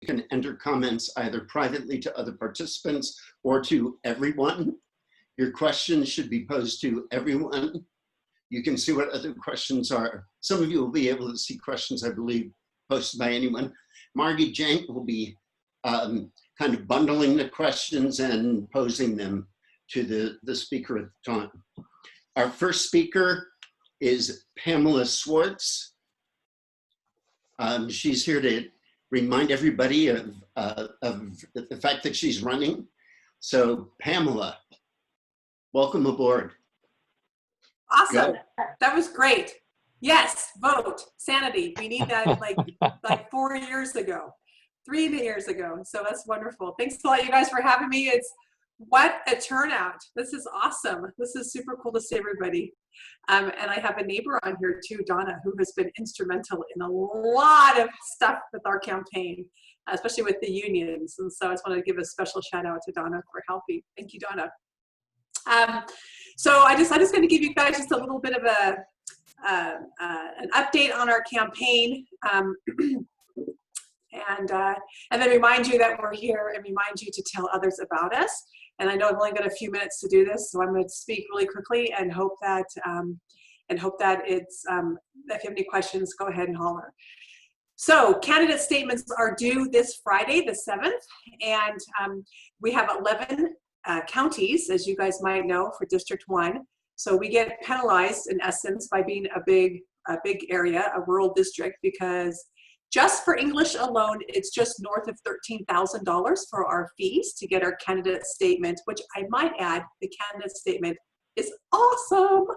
You can enter comments either privately to other participants or to everyone. Your questions should be posed to everyone. You can see what other questions are. Some of you will be able to see questions, I believe, posted by anyone. Margie Jank will be kind of bundling the questions and posing them to the speaker at the time. Our first speaker is Pamela Swartz. She's here to remind everybody of the fact that she's running. So Pamela, welcome aboard. Awesome. Go. That was great. Yes, vote. Sanity. We need that like 4 years ago, 3 years ago. So that's wonderful. Thanks a lot, you guys, for having me. What a turnout. This is awesome. This is super cool to see everybody. And I have a neighbor on here too, Donna, who has been instrumental in a lot of stuff with our campaign, especially with the unions. And so I just want to give a special shout out to Donna for helping. Thank you, Donna. So I'm just going to give you guys just a little bit of an update on our campaign, and then remind you that we're here and remind you to tell others about us. And I know I've only got a few minutes to do this, so I'm going to speak really quickly and hope that it's if you have any questions, go ahead and holler. So candidate statements are due this Friday, the 7th, and we have 11 counties, as you guys might know, for District 1. So we get penalized, in essence, by being a big area, a rural district, because just for English alone, it's just north of $13,000 for our fees to get our candidate statement, which I might add, the candidate statement is awesome,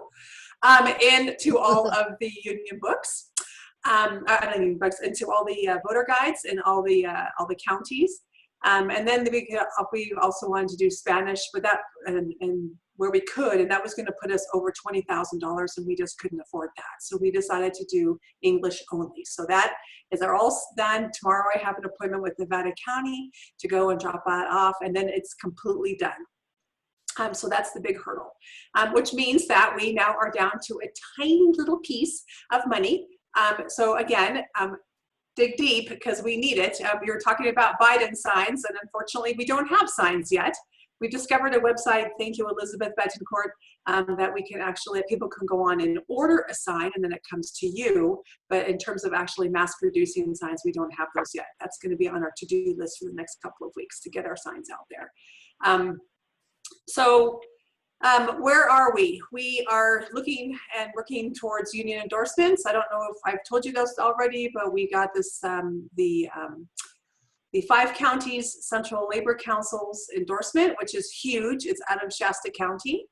into all of the union books, into all the voter guides and all the counties. And then we also wanted to do Spanish, but that and where we could, and that was going to put us over $20,000, and we just couldn't afford that. So we decided to do English only. So that is all done. Tomorrow I have an appointment with Nevada County to go and drop that off, and then it's completely done. So that's the big hurdle, which means that we now are down to a tiny little piece of money. So again, dig deep because we need it. We were talking about Biden signs, and unfortunately we don't have signs yet. We discovered a website, thank you Elizabeth Betancourt, that we can actually, people can go on and order a sign and then it comes to you. But in terms of actually mass producing signs, we don't have those yet. That's going to be on our to-do list for the next couple of weeks to get our signs out there. Where are we? We are looking and working towards union endorsements. I don't know if I've told you those already, but we got this, the 5 counties Central Labor Council's endorsement, which is huge. It's out of Shasta County.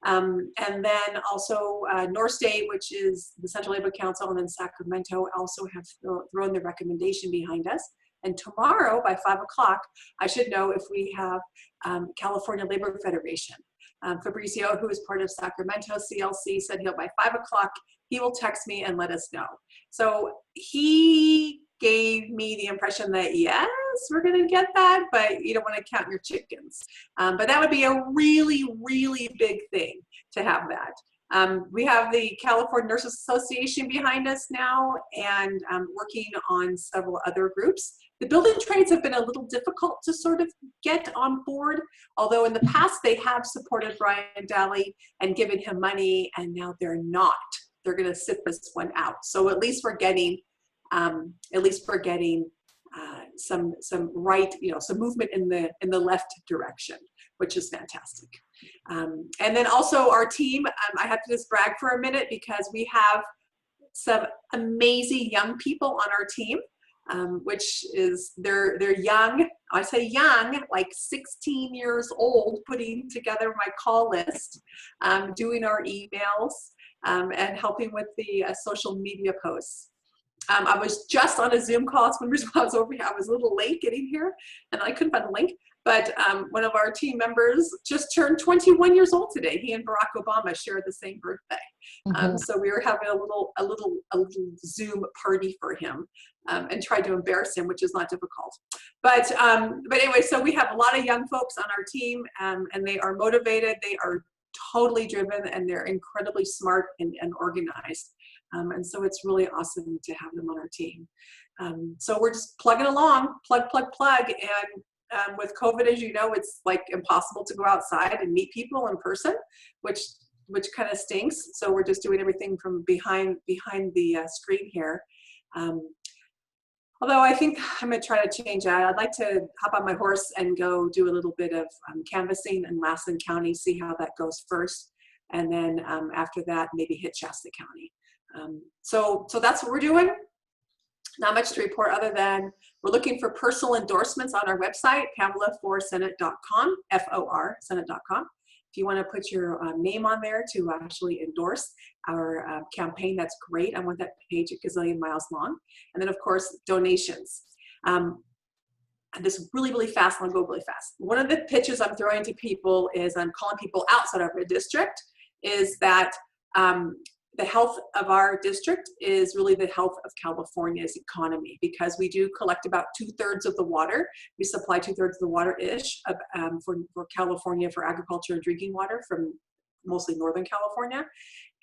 And then also North State, which is the Central Labor Council, and then Sacramento also have thrown their recommendation behind us. And tomorrow by 5 o'clock, I should know if we have California Labor Federation. Fabricio, who is part of Sacramento CLC, said he'll by 5 o'clock, he will text me and let us know. So he gave me the impression that yes, we're going to get that, but you don't want to count your chickens. But that would be a really, really big thing to have that. We have the California Nurses Association behind us now, and working on several other groups. The building trades have been a little difficult to sort of get on board, although in the past they have supported Brian Daly and given him money, and now they're not. They're going to sit this one out. So at least we're getting some right, some movement in the left direction, which is fantastic. And then also our team, I have to just brag for a minute because we have some amazing young people on our team, which is they're young. I say young, like 16 years old, putting together my call list, doing our emails, and helping with the social media posts. I was just on a Zoom call. When I was over here, I was a little late getting here, and I couldn't find the link. But one of our team members just turned 21 years old today. He and Barack Obama shared the same birthday, so we were having a little Zoom party for him, and tried to embarrass him, which is not difficult. But anyway, so we have a lot of young folks on our team, and they are motivated. They are totally driven, and they're incredibly smart and organized. And so it's really awesome to have them on our team. So we're just plugging along, plug. And with COVID, as you know, it's like impossible to go outside and meet people in person, which kind of stinks. So we're just doing everything from behind the screen here. Although I think I'm going to try to change that. I'd like to hop on my horse and go do a little bit of canvassing in Lassen County, see how that goes first. And then after that, maybe hit Shasta County. So that's what we're doing. Not much to report other than we're looking for personal endorsements on our website, PamelaForSenate.com, F-O-R, Senate.com. If you want to put your name on there to actually endorse our campaign, that's great. I want that page a gazillion miles long. And then, of course, donations. And this is really, really fast, and I'll go really fast. One of the pitches I'm throwing to people is I'm calling people outside of our district is that the health of our district is really the health of California's economy, because we do collect about 2/3 of the water. We supply 2/3 of the water-ish for California for agriculture and drinking water from mostly Northern California.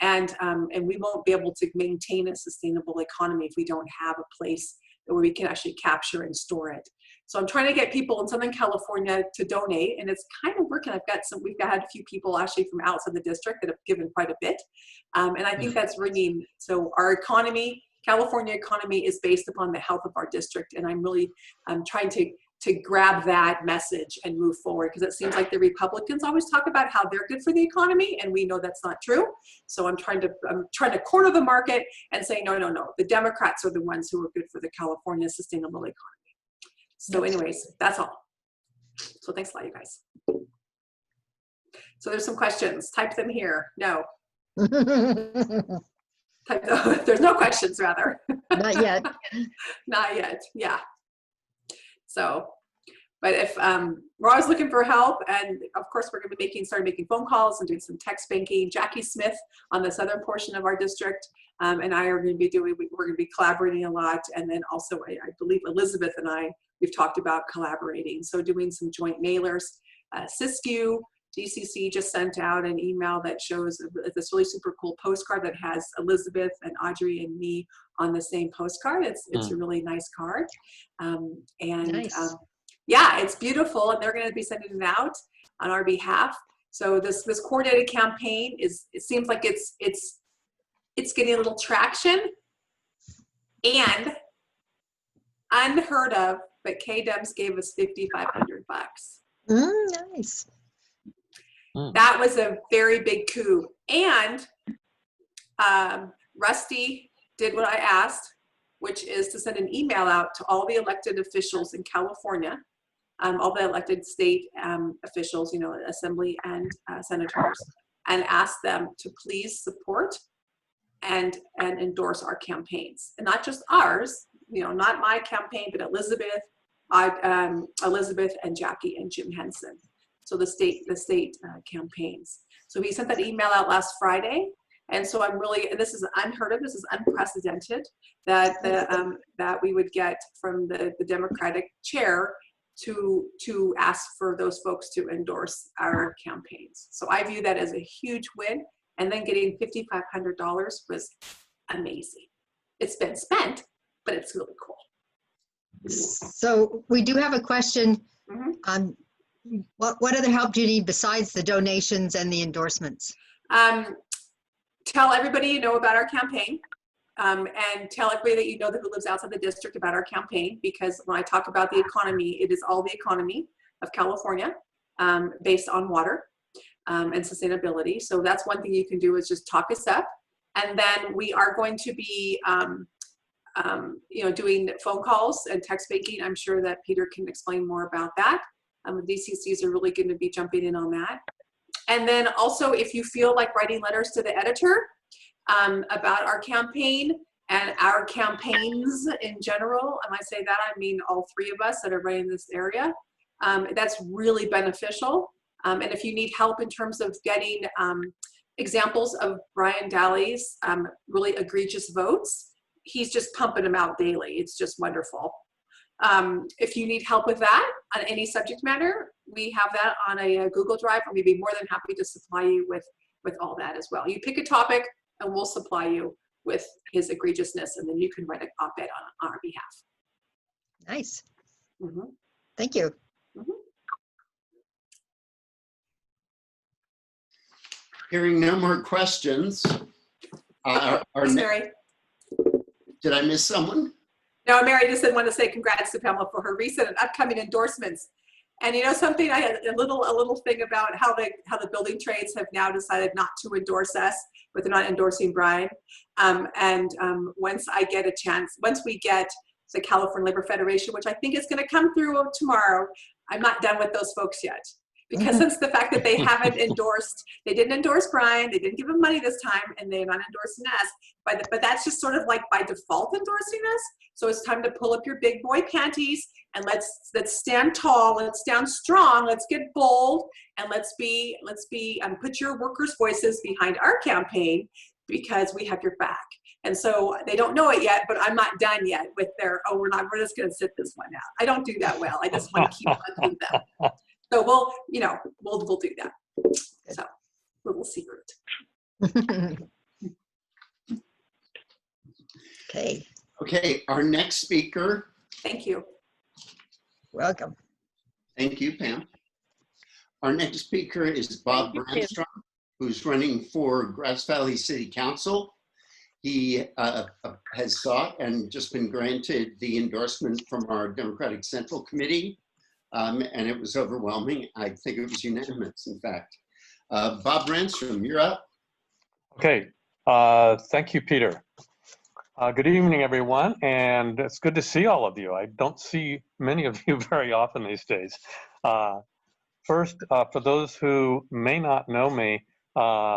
And we won't be able to maintain a sustainable economy if we don't have a place where we can actually capture and store it. So I'm trying to get people in Southern California to donate, and it's kind of working. We've had a few people actually from outside the district that have given quite a bit. And I think that's ringing. So our economy, California economy, is based upon the health of our district. And I'm really trying to grab that message and move forward, because it seems like the Republicans always talk about how they're good for the economy, and we know that's not true. So I'm trying to corner the market and say, no, the Democrats are the ones who are good for the California sustainable economy. So anyways, that's all. So thanks a lot, you guys. So there's some questions. Type them here. No. There's no questions, rather. Not yet. Not yet. Yeah. So, but if we're always looking for help, and of course we're going to be start making phone calls and doing some text banking. Jackie Smith on the southern portion of our district and I are going to be we're going to be collaborating a lot, and then also I believe Elizabeth and we've talked about collaborating. So doing some joint mailers. Siskiyou DCC just sent out an email that shows this really super cool postcard that has Elizabeth and Audrey and me on the same postcard. It's a really nice card. Nice. Yeah, it's beautiful, and they're going to be sending it out on our behalf. So this coordinated campaign it seems like it's getting a little traction, and unheard of, but K-Dems gave us $5,500. Nice. That was a very big coup. And Rusty did what I asked, which is to send an email out to all the elected officials in California, all the elected state officials, assembly and senators, and ask them to please support and endorse our campaigns. And not just ours, not my campaign, but Elizabeth and Jackie and Jim Henson. So the state campaigns. So he sent that email out last Friday, and so and this is unheard of. This is unprecedented that that we would get from the Democratic chair to ask for those folks to endorse our campaigns. So I view that as a huge win, and then getting $5,500 was amazing. It's been spent, but it's really cool. So we do have a question. What other help do you need besides the donations and the endorsements? Tell everybody you know about our campaign, and tell everybody that you know who lives outside the district about our campaign, because when I talk about the economy, it is all the economy of California based on water and sustainability. So that's one thing you can do, is just talk us up. And then we are going to be doing phone calls and text banking. I'm sure that Peter can explain more about that. DCCs are really going to be jumping in on that. And then also, if you feel like writing letters to the editor about our campaign and our campaigns in general, and I say that, I mean all three of us that are running this area, that's really beneficial. And if you need help in terms of getting examples of Brian Daly's really egregious votes, he's just pumping them out daily. It's just wonderful. If you need help with that on any subject matter, we have that on a Google Drive, and we'd be more than happy to supply you with all that as well. You pick a topic and we'll supply you with his egregiousness, and then you can write an op-ed on our behalf. Nice. Mhm. Thank you. Hearing no more questions. Thanks, Mary. Did I miss someone? No, Mary just want to say congrats to Pamela for her recent and upcoming endorsements. And you know something, I had a little thing about how the building trades have now decided not to endorse us, but they're not endorsing Brian. Once I get a chance, once we get the California Labor Federation, which I think is going to come through tomorrow, I'm not done with those folks yet. Because since the fact that they haven't endorsed, they didn't endorse Brian, they didn't give him money this time, and they're not endorsing us. But that's just sort of like by default endorsing us. So it's time to pull up your big boy panties and let's stand tall, let's stand strong, let's get bold, and let's put your workers' voices behind our campaign because we have your back. And so they don't know it yet, but I'm not done yet with their, oh, we're just going to sit this one out. I don't do that well. I just want to keep hunting them. So we'll do that. So, little secret. Okay, Okay, our next speaker. Thank you. welcome. Thank you, Pam. Our next speaker is Bob Branstrom, who's running for Grass Valley City Council. He has sought and just been granted the endorsement from our Democratic Central Committee. And it was overwhelming. I think it was unanimous, in fact. Bob Branstrom, you're up. Okay, thank you, Peter. Good evening, everyone, and it's good to see all of you. I don't see many of you very often these days. First, for those who may not know me, I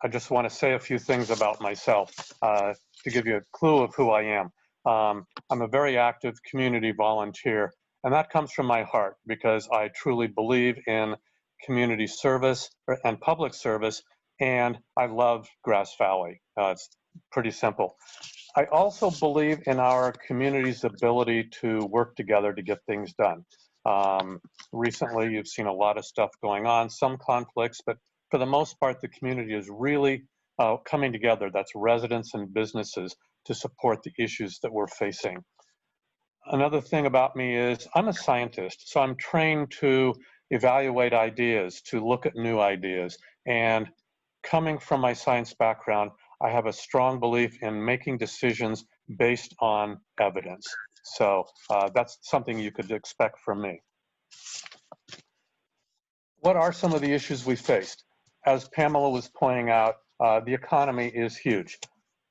just want to say a few things about myself to give you a clue of who I am. I'm a very active community volunteer, and that comes from my heart because I truly believe in community service and public service, and I love Grass Valley. It's pretty simple. I also believe in our community's ability to work together to get things done. Recently, you've seen a lot of stuff going on, some conflicts, but for the most part, the community is really coming together. That's residents and businesses to support the issues that we're facing. Another thing about me is I'm a scientist, so I'm trained to evaluate ideas, to look at new ideas. And coming from my science background, I have a strong belief in making decisions based on evidence. So that's something you could expect from me. What are some of the issues we faced? As Pamela was pointing out, the economy is huge.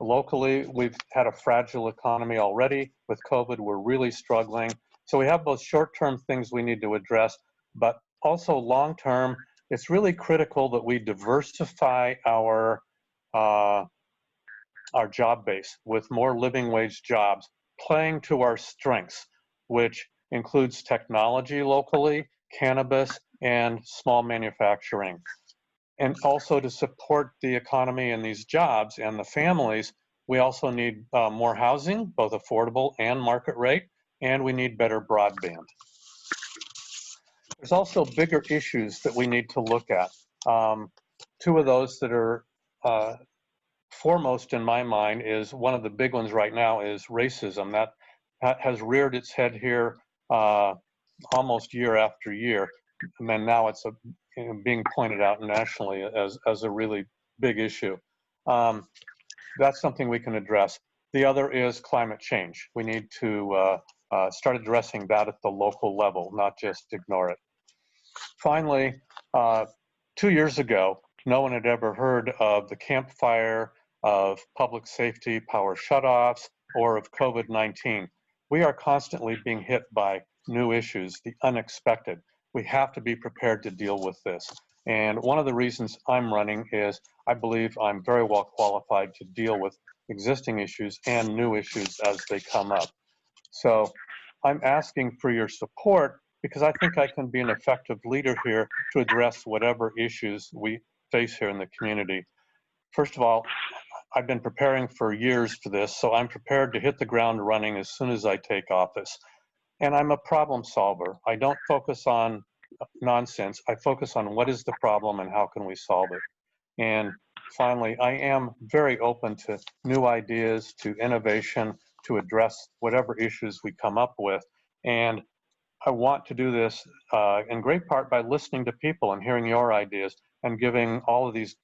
Locally, we've had a fragile economy already. With COVID, we're really struggling. So we have both short-term things we need to address, but also long-term, it's really critical that we diversify our job base with more living wage jobs, playing to our strengths, which includes technology locally, cannabis, and small manufacturing. And also to support the economy and these jobs and the families, we also need more housing, both affordable and market rate, and we need better broadband. There's also bigger issues that we need to look at. Two of those that are foremost in my mind is one of the big ones right now is racism. That has reared its head here almost year after year. And then now it's being pointed out nationally as a really big issue. That's something we can address. The other is climate change. We need to start addressing that at the local level, not just ignore it. Finally, 2 years ago, no one had ever heard of the campfire, of public safety power shutoffs, or of COVID-19. We are constantly being hit by new issues, the unexpected. We have to be prepared to deal with this. And one of the reasons I'm running is I believe I'm very well qualified to deal with existing issues and new issues as they come up. So I'm asking for your support because I think I can be an effective leader here to address whatever issues we face here in the community. First of all, I've been preparing for years for this, so I'm prepared to hit the ground running as soon as I take office. And I'm a problem solver. I don't focus on nonsense. I focus on what is the problem and how can we solve it. And finally, I am very open to new ideas, to innovation, to address whatever issues we come up with. And I want to do this in great part by listening to people and hearing your ideas and giving all of these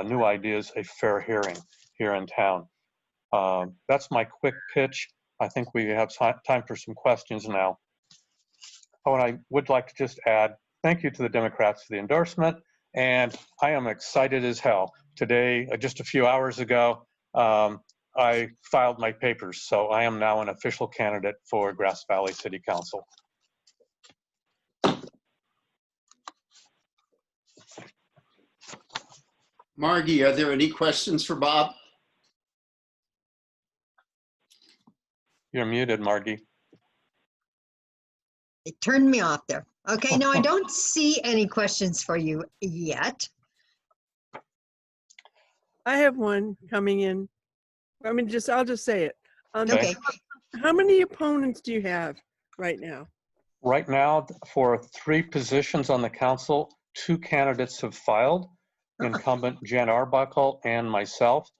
new ideas a fair hearing here in town. That's my quick pitch. I think we have time for some questions now. Oh, and I would like to just add, thank you to the Democrats for the endorsement, and I am excited as hell. Today, just a few hours ago, I filed my papers, so I am now an official candidate for Grass Valley City Council. Margie, are there any questions for Bob? You're muted, Margie. It turned me off there. Okay, no, I don't see any questions for you yet. I have one coming in. I mean, I'll just say it. Okay. How many opponents do you have right now? Right now, for 3 positions on the council, 2 candidates have filed, incumbent Jen Arbuckle and myself.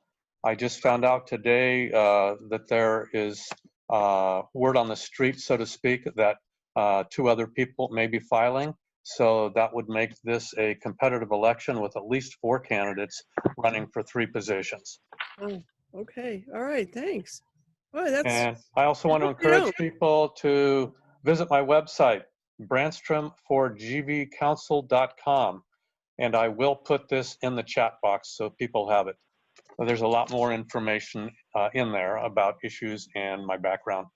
I just found out today that there is word on the street, so to speak, that 2 other people may be filing. So that would make this a competitive election with at least 4 candidates running for 3 positions. Oh, okay. All right. Thanks. Boy, that's. And I also want to encourage people to visit my website, branstromforgvcouncil.com. And I will put this in the chat box so people have it. There's a lot more information in there about issues and my background.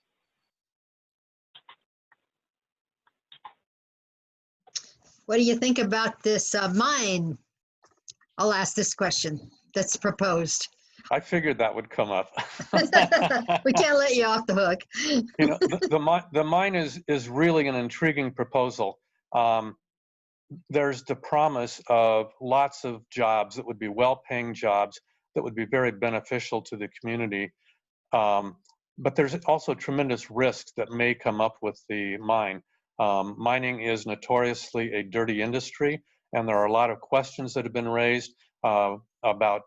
What do you think about this mine? I'll ask this question that's proposed. I figured that would come up. We can't let you off the hook. You know, the mine is really an intriguing proposal. There's the promise of lots of jobs that would be well-paying jobs that would be very beneficial to the community. But there's also tremendous risks that may come up with the mine. Mining is notoriously a dirty industry, and there are a lot of questions that have been raised about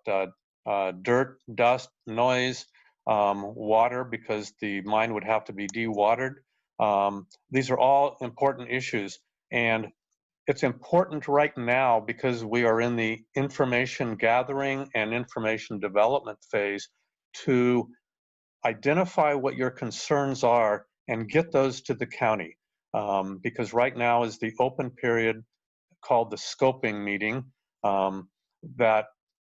dirt, dust, noise, water, because the mine would have to be dewatered. These are all important issues, and it's important right now because we are in the information gathering and information development phase to identify what your concerns are and get those to the county. Because right now is the open period called the scoping meeting that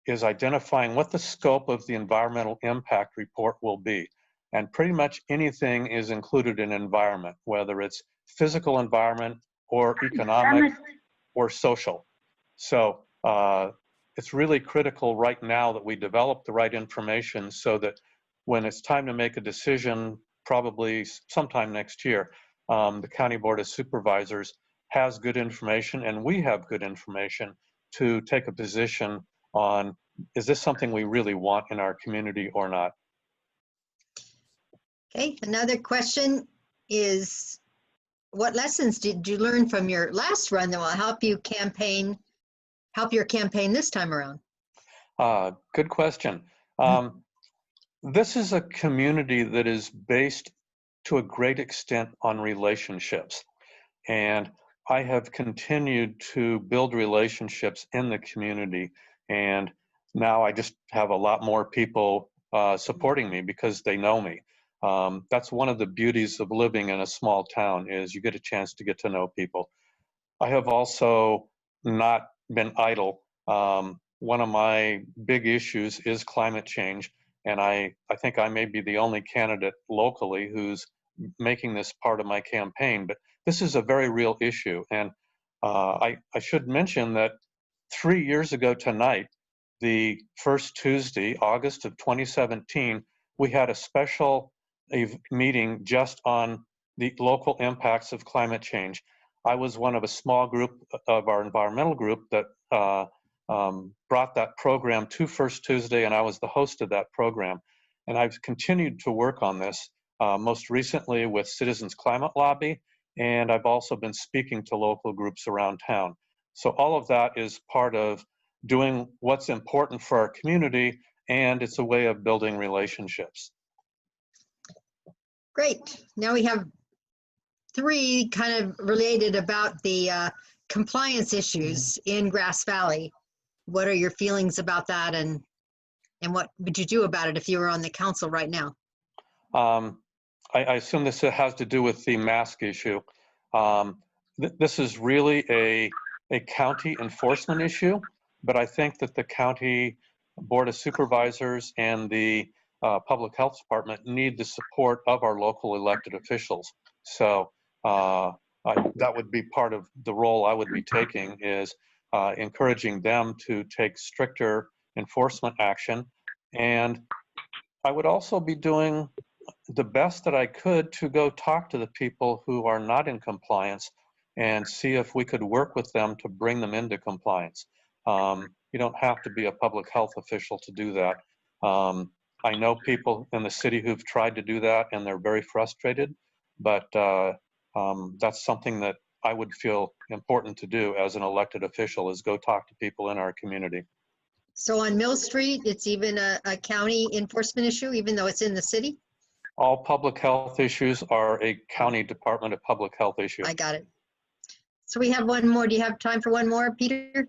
is identifying what the scope of the environmental impact report will be. And pretty much anything is included in environment, whether it's physical environment or economic or social. So it's really critical right now that we develop the right information so that when it's time to make a decision, probably sometime next year, the County Board of Supervisors has good information and we have good information to take a position on, is this something we really want in our community or not? Okay, another question is, what lessons did you learn from your last run that will help your campaign this time around? Good question. This is a community that is based to a great extent on relationships. And I have continued to build relationships in the community. And now I just have a lot more people supporting me because they know me. That's one of the beauties of living in a small town, is you get a chance to get to know people. I have also not been idle. One of my big issues is climate change. And I think I may be the only candidate locally who's making this part of my campaign, but this is a very real issue. And I should mention that 3 years ago tonight, the first Tuesday, August of 2017, we had a special meeting just on the local impacts of climate change. I was one of a small group of our environmental group that brought that program to First Tuesday, and I was the host of that program. And I've continued to work on this, most recently with Citizens Climate Lobby, and I've also been speaking to local groups around town. So all of that is part of doing what's important for our community, and it's a way of building relationships. Great. Now we have three kind of related about the compliance issues in Grass Valley. What are your feelings about that, and what would you do about it if you were on the council right now? I assume this has to do with the mask issue. This is really a county enforcement issue, but I think that the county board of supervisors and the public health department need the support of our local elected officials. So that would be part of the role I would be taking, is encouraging them to take stricter enforcement action. And I would also be doing the best that I could to go talk to the people who are not in compliance and see if we could work with them to bring them into compliance. You don't have to be a public health official to do that. I know people in the city who've tried to do that and they're very frustrated, but that's something that I would feel important to do as an elected official, is go talk to people in our community. So on Mill Street, it's even a county enforcement issue, even though it's in the city? All public health issues are a county Department of Public Health issue. I got it. So we have one more. Do you have time for one more, Peter?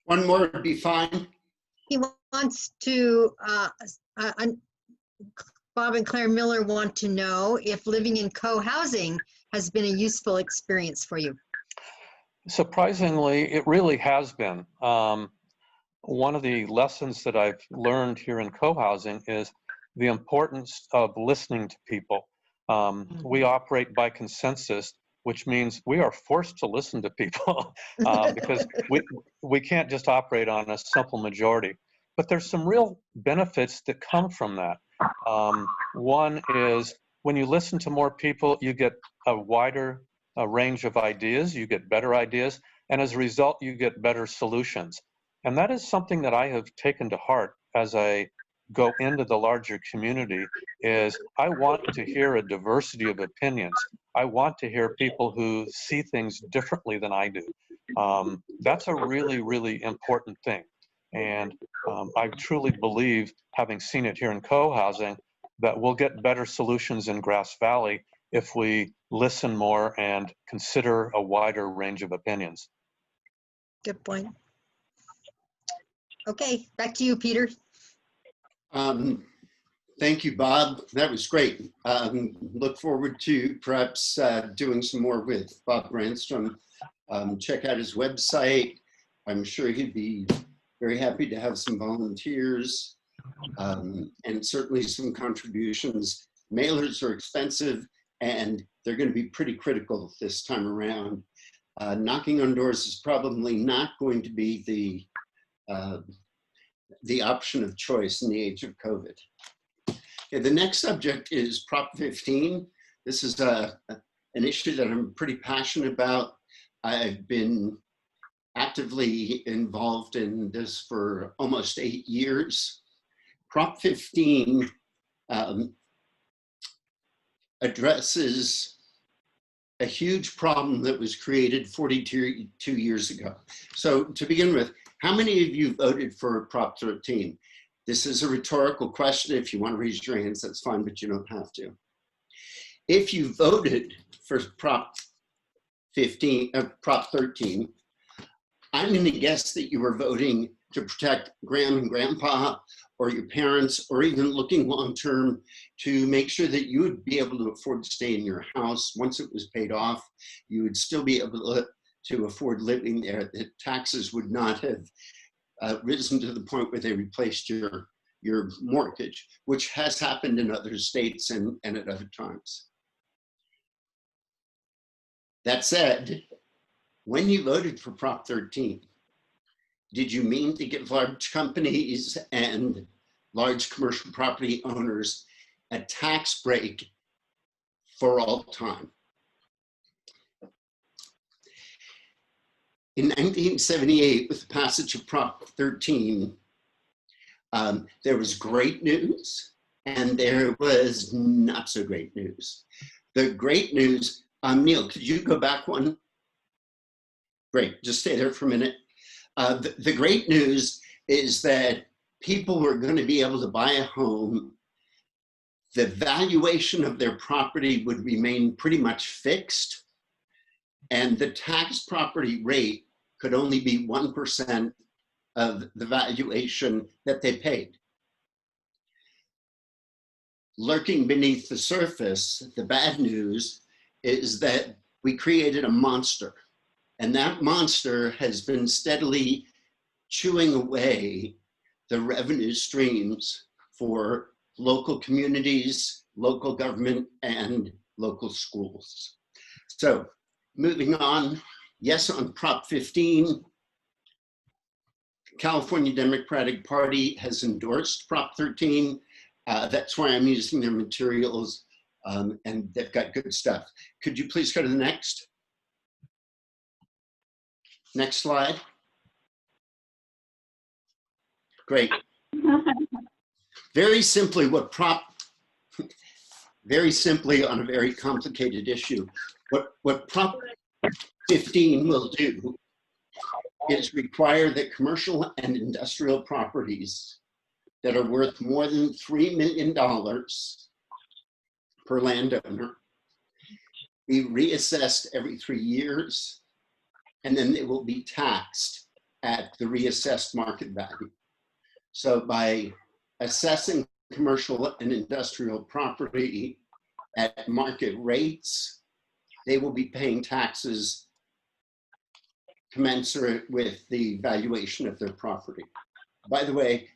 One more would be fine. He wants to, Bob and Claire Miller want to know if living in co-housing has been a useful experience for you. Surprisingly, it really has been. One of the lessons that I've learned here in co-housing is the importance of listening to people. We operate by consensus, which means we are forced to listen to people because we can't just operate on a simple majority. But there's some real benefits that come from that. One is when you listen to more people, you get a wider range of ideas, you get better ideas, and as a result, you get better solutions. And that is something that I have taken to heart as I go into the larger community, is I want to hear a diversity of opinions. I want to hear people who see things differently than I do. That's a really, really important thing. And I truly believe, having seen it here in co-housing, that we'll get better solutions in Grass Valley if we listen more and consider a wider range of opinions. Good point. Okay, back to you, Peter. Thank you, Bob. That was great. Look forward to perhaps doing some more with Bob Branstrom. Check out his website. I'm sure he'd be very happy to have some volunteers and certainly some contributions. Mailers are expensive and they're going to be pretty critical this time around. Knocking on doors is probably not going to be the option of choice in the age of COVID. Okay, the next subject is Prop 15. This is an issue that I'm pretty passionate about. I've been actively involved in this for almost 8 years. Prop 15 addresses a huge problem that was created 42 years ago. So to begin with, how many of you voted for Prop 13? This is a rhetorical question. If you want to raise your hands, that's fine, but you don't have to. If you voted for Prop 13, I'm going to guess that you were voting to protect Grandma and Grandpa or your parents, or even looking long-term to make sure that you would be able to afford to stay in your house. Once it was paid off, you would still be able to afford living there. The taxes would not have risen to the point where they replaced your mortgage, which has happened in other states and at other times. That said, when you voted for Prop 13, did you mean to give large companies and large commercial property owners a tax break for all time? In 1978, with the passage of Prop 13, there was great news and there was not so great news. The great news, Neil, could you go back one? Great, just stay there for a minute. The great news is that people were going to be able to buy a home the valuation of their property would remain pretty much fixed, and the tax property rate could only be 1% of the valuation that they paid. Lurking beneath the surface, the bad news is that we created a monster, and that monster has been steadily chewing away the revenue streams for local communities, local government, and local schools. So moving on, yes, on Prop 15, California Democratic Party has endorsed Prop 13. That's why I'm using their materials, and they've got good stuff. Could you please go to the next? Next slide. Great. Very simply, very simply on a very complicated issue, what Prop 15 will do is require that commercial and industrial properties that are worth more than $3 million per landowner be reassessed every 3 years, and then they will be taxed at the reassessed market value. So by assessing commercial and industrial property at market rates, they will be paying taxes commensurate with the valuation of their property. By the way,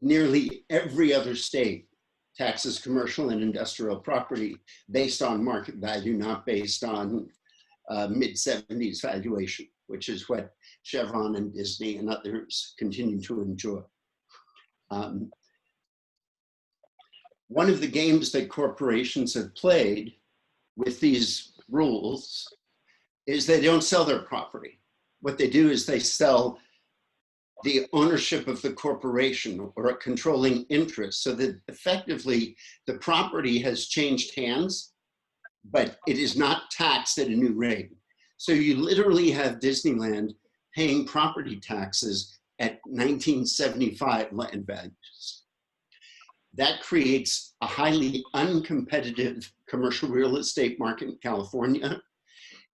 nearly every other state taxes commercial and industrial property based on market value, not based on mid-70s valuation, which is what Chevron and Disney and others continue to enjoy. One of the games that corporations have played with these rules is they don't sell their property. What they do is they sell the ownership of the corporation or a controlling interest, so that effectively the property has changed hands, but it is not taxed at a new rate. So you literally have Disneyland paying property taxes at 1975 land values. That creates a highly uncompetitive commercial real estate market in California.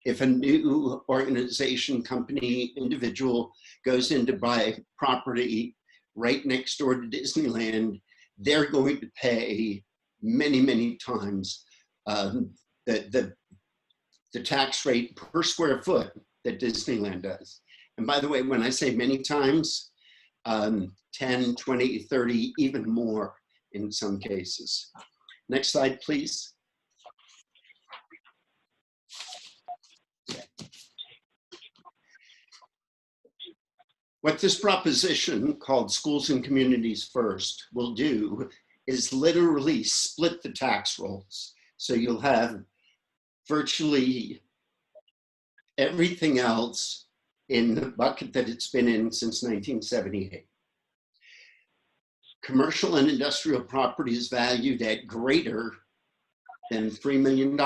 If a new organization, company, individual goes in to buy property right next door to Disneyland, they're going to pay many, many times the tax rate per square foot that Disneyland does. And by the way, when I say many times, 10, 20, 30, even more in some cases. Next slide, please. What this proposition called Schools and Communities First will do is literally split the tax rolls. So you'll have virtually everything else in the bucket that it's been in since 1978. Commercial and industrial properties valued at greater than $3 million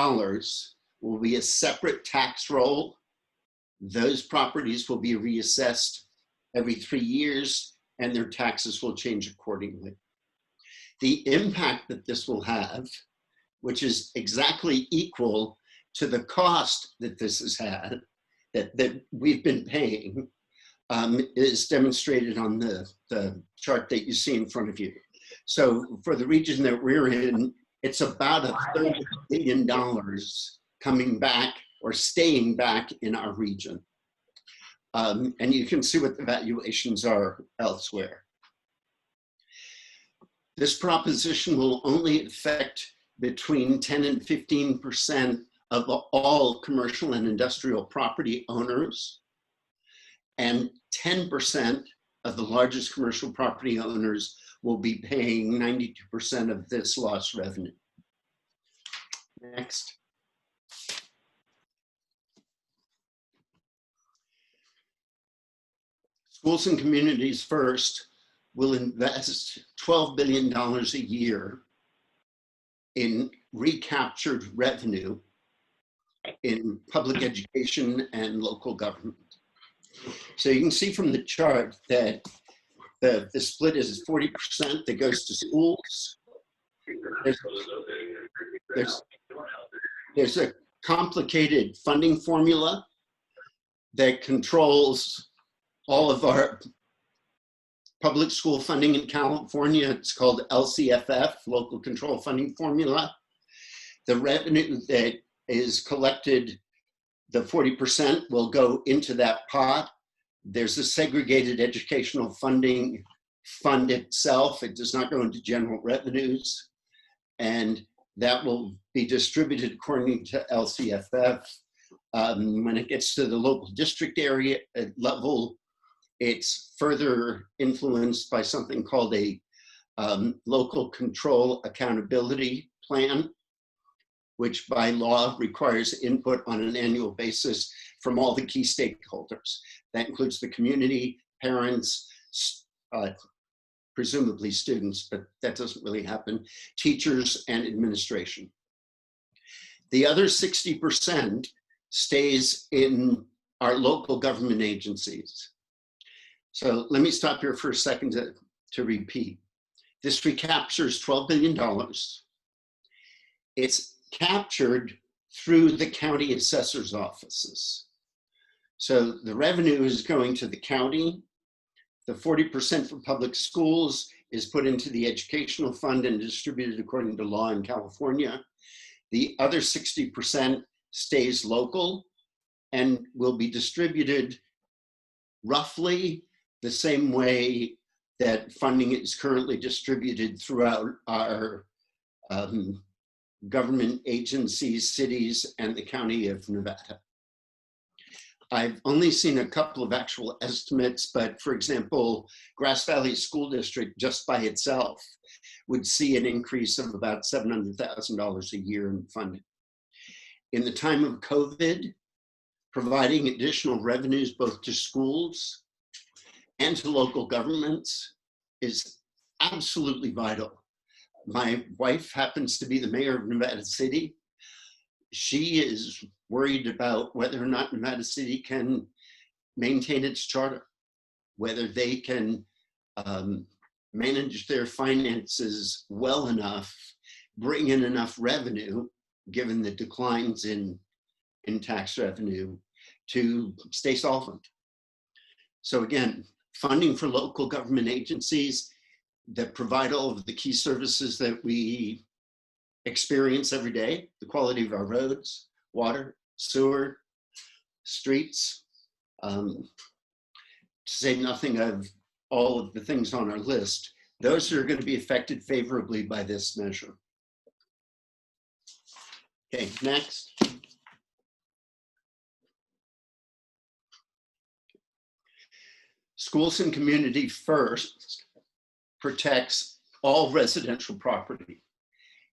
will be a separate tax roll. Those properties will be reassessed every 3 years, and their taxes will change accordingly. The impact that this will have, which is exactly equal to the cost that this has had, that we've been paying, is demonstrated on the chart that you see in front of you. So for the region that we're in, it's about $1 billion coming back or staying back in our region. And you can see what the valuations are elsewhere. This proposition will only affect between 10 and 15% of all commercial and industrial property owners, and 10% of the largest commercial property owners will be paying 92% of this lost revenue. Next. Schools and Communities First will invest $12 billion a year in recaptured revenue in public education and local government. So you can see from the chart that the split is 40% that goes to schools, there's a complicated funding formula that controls all of our public school funding in California. It's called LCFF, Local Control Funding Formula. The revenue that is collected, the 40% will go into that pot. There's a segregated educational funding fund itself. It does not go into general revenues. And that will be distributed according to LCFF. When it gets to the local district area level, it's further influenced by something called a local control accountability plan, which by law requires input on an annual basis from all the key stakeholders. That includes the community, parents, presumably students, but that doesn't really happen, teachers and administration. The other 60% stays in our local government agencies. So let me stop here for a second to repeat. This recaptures $12 billion. It's captured through the county assessor's offices. So the revenue is going to the county. The 40% for public schools is put into the educational fund and distributed according to law in California. The other 60% stays local and will be distributed roughly the same way that funding is currently distributed throughout our government agencies, cities, and the county of Nevada. I've only seen a couple of actual estimates, but for example, Grass Valley School District just by itself would see an increase of about $700,000 a year in funding. In the time of COVID, providing additional revenues both to schools and to local governments is absolutely vital. My wife happens to be the mayor of Nevada City. She is worried about whether or not Nevada City can maintain its charter, whether they can manage their finances well enough, bring in enough revenue, given the declines in tax revenue, to stay solvent. So again, funding for local government agencies that provide all of the key services that we experience every day, the quality of our roads, water, sewer, streets, to say nothing of all of the things on our list, those are going to be affected favorably by this measure. Okay, next. Schools and Community First protects all residential property.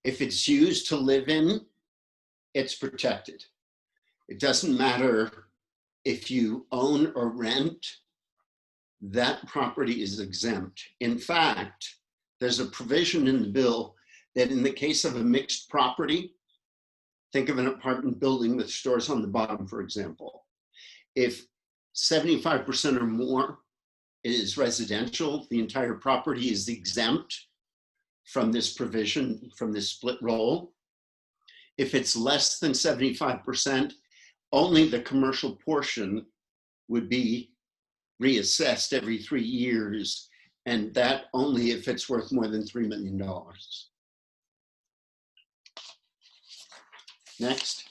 If it's used to live in, it's protected. It doesn't matter if you own or rent, that property is exempt. In fact, there's a provision in the bill that in the case of a mixed property, think of an apartment building with stores on the bottom, for example. If 75% or more is residential, the entire property is exempt from this provision, from this split roll. If it's less than 75%, only the commercial portion would be reassessed every 3 years, and that only if it's worth more than $3 million. Next.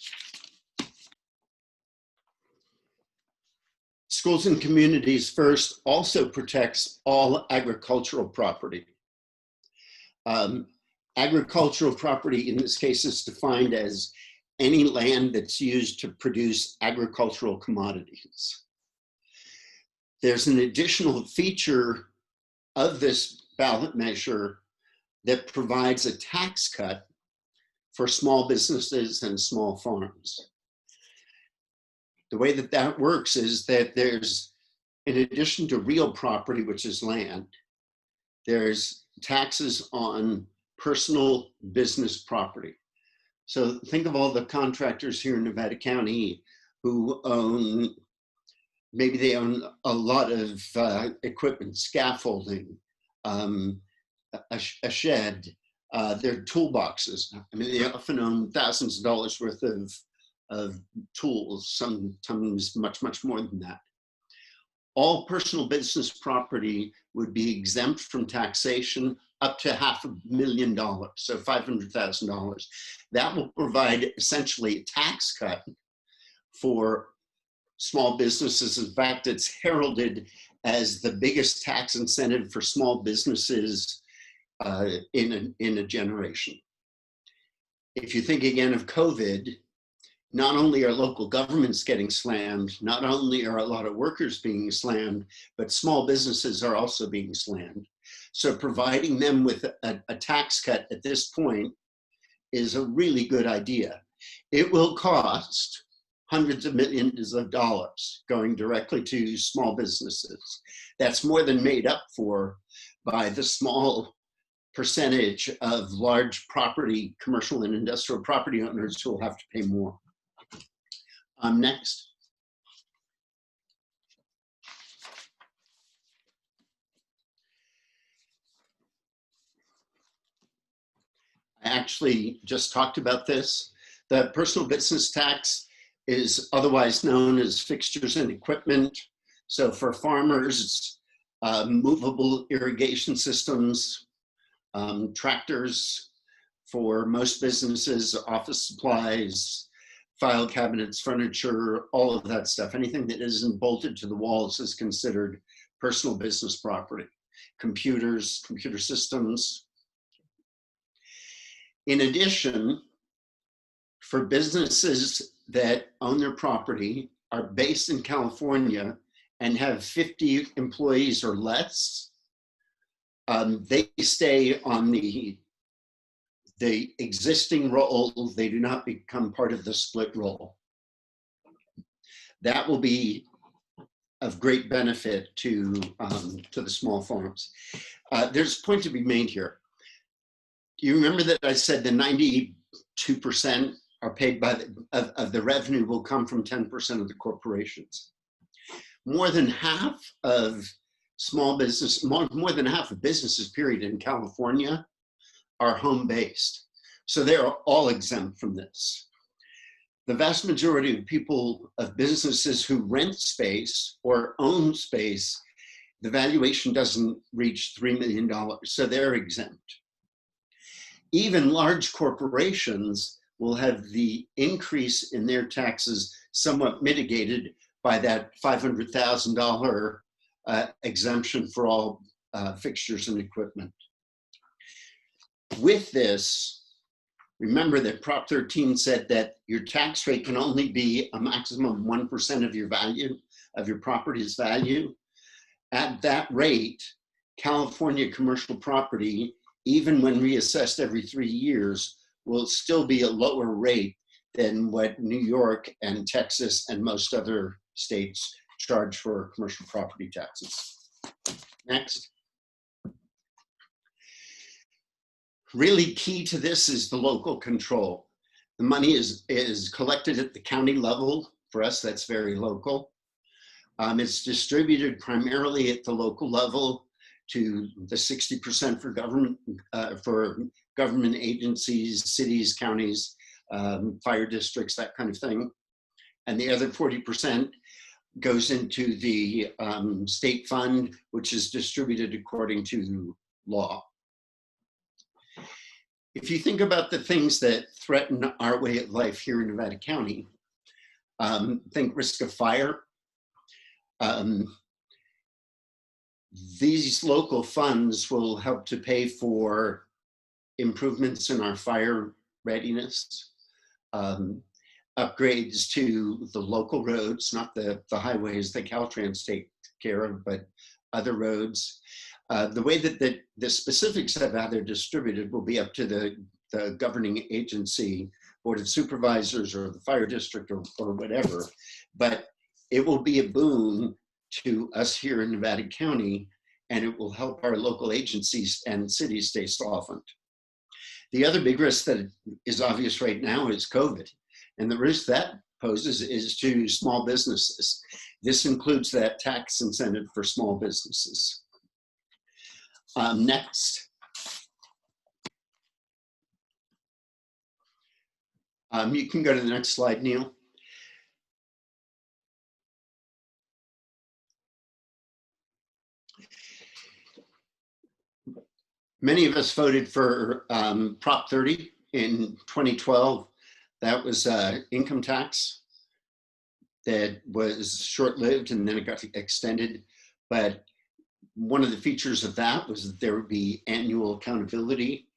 Schools and Communities First also protects all agricultural property. Agricultural property in this case is defined as any land that's used to produce agricultural commodities. There's an additional feature of this ballot measure that provides a tax cut for small businesses and small farms. The way that that works is that there's, in addition to real property, which is land, there's taxes on personal business property. So think of all the contractors here in Nevada County who own, maybe they own a lot of equipment, scaffolding, a shed, Their toolboxes. I mean, they often own thousands of dollars worth of tools, sometimes much, much more than that. All personal business property would be exempt from taxation up to $500,000, so $500,000. That will provide essentially a tax cut for small businesses. In fact, it's heralded as the biggest tax incentive for small businesses in a generation. If you think again of COVID, not only are local governments getting slammed, not only are a lot of workers being slammed, but small businesses are also being slammed. So providing them with a tax cut at this point is a really good idea. It will cost hundreds of millions of dollars going directly to small businesses. That's more than made up for by the small percentage of large property, commercial and industrial property owners who will have to pay more. Next. I actually just talked about this. The personal business tax is otherwise known as fixtures and equipment. So for farmers, movable irrigation systems, tractors. For most businesses, office supplies, file cabinets, furniture, all of that stuff. Anything that isn't bolted to the walls is considered personal business property. Computers, computer systems. In addition, for businesses that own their property, are based in California, and have 50 employees or less, they stay on the existing roll. They do not become part of the split roll. That will be of great benefit to the small farms. There's a point to be made here. You remember that I said the 92% are paid by of the revenue will come from 10% of the corporations. More than half of small business, more than half of businesses, period, in California are home-based. So they're all exempt from this. The vast majority of people, of businesses who rent space or own space, the valuation doesn't reach $3 million, so they're exempt. Even large corporations will have the increase in their taxes somewhat mitigated by that $500,000 exemption for all fixtures and equipment. With this, remember that Prop 13 said that your tax rate can only be a maximum of 1% of your value, of your property's value. At that rate, California commercial property, even when reassessed every 3 years, will still be a lower rate than what New York and Texas and most other states charge for commercial property taxes. Next. Really key to this is the local control. The money is collected at the county level. For us, that's very local. It's distributed primarily at the local level to the 60% for government agencies, cities, counties, fire districts, that kind of thing. And the other 40% goes into the state fund, which is distributed according to law. If you think about the things that threaten our way of life here in Nevada County, think risk of fire. These local funds will help to pay for improvements in our fire readiness, upgrades to the local roads, not the highways that Caltrans take care of, but other roads. The way that the specifics of how they're distributed will be up to the governing agency, Board of Supervisors or the fire district or whatever, but it will be a boon to us here in Nevada County, and it will help our local agencies and cities stay softened. The other big risk that is obvious right now is COVID, and the risk that poses is to small businesses. This includes that tax incentive for small businesses. Next. You can go to the next slide, Neil. Many of us voted for Prop 30 in 2012. That was income tax that was short-lived and then it got extended. But one of the features of that was that there would be annual accountability.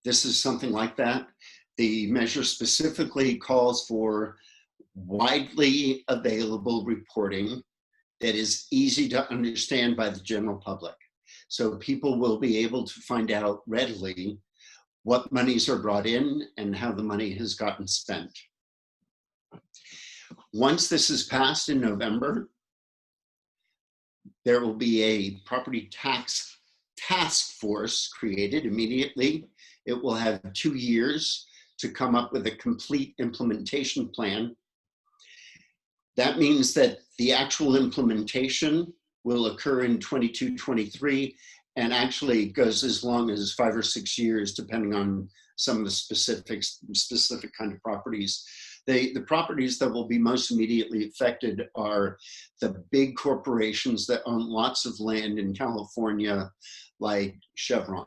This is something like that. The measure specifically calls for widely available reporting that is easy to understand by the general public. So people will be able to find out readily what monies are brought in and how the money has gotten spent. Once this is passed in November, there will be a property tax task force created immediately. It will have 2 years to come up with a complete implementation plan. That means that the actual implementation will occur in 22-23 and actually goes as long as 5 or 6 years, depending on some of the specific kind of properties. The properties that will be most immediately affected are the big corporations that own lots of land in California, like Chevron.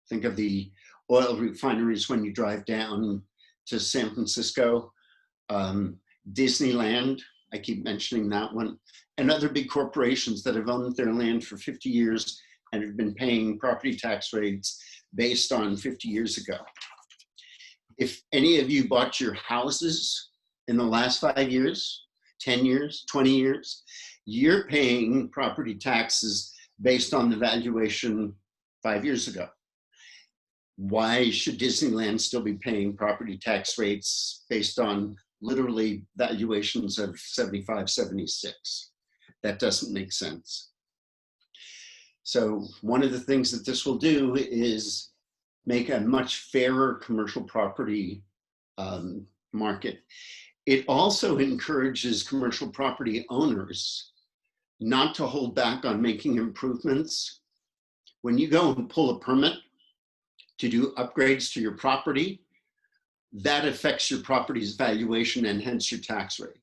Think of the oil refineries when you drive down to San Francisco, Disneyland, I keep mentioning that one, and other big corporations that have owned their land for 50 years and have been paying property tax rates based on 50 years ago. If any of you bought your houses in the last 5 years, 10 years, 20 years, you're paying property taxes based on the valuation 5 years ago. Why should Disneyland still be paying property tax rates based on literally valuations of 75, 76? That doesn't make sense. So one of the things that this will do is make a much fairer commercial property market. It also encourages commercial property owners not to hold back on making improvements. When you go and pull a permit to do upgrades to your property, that affects your property's valuation and hence your tax rate.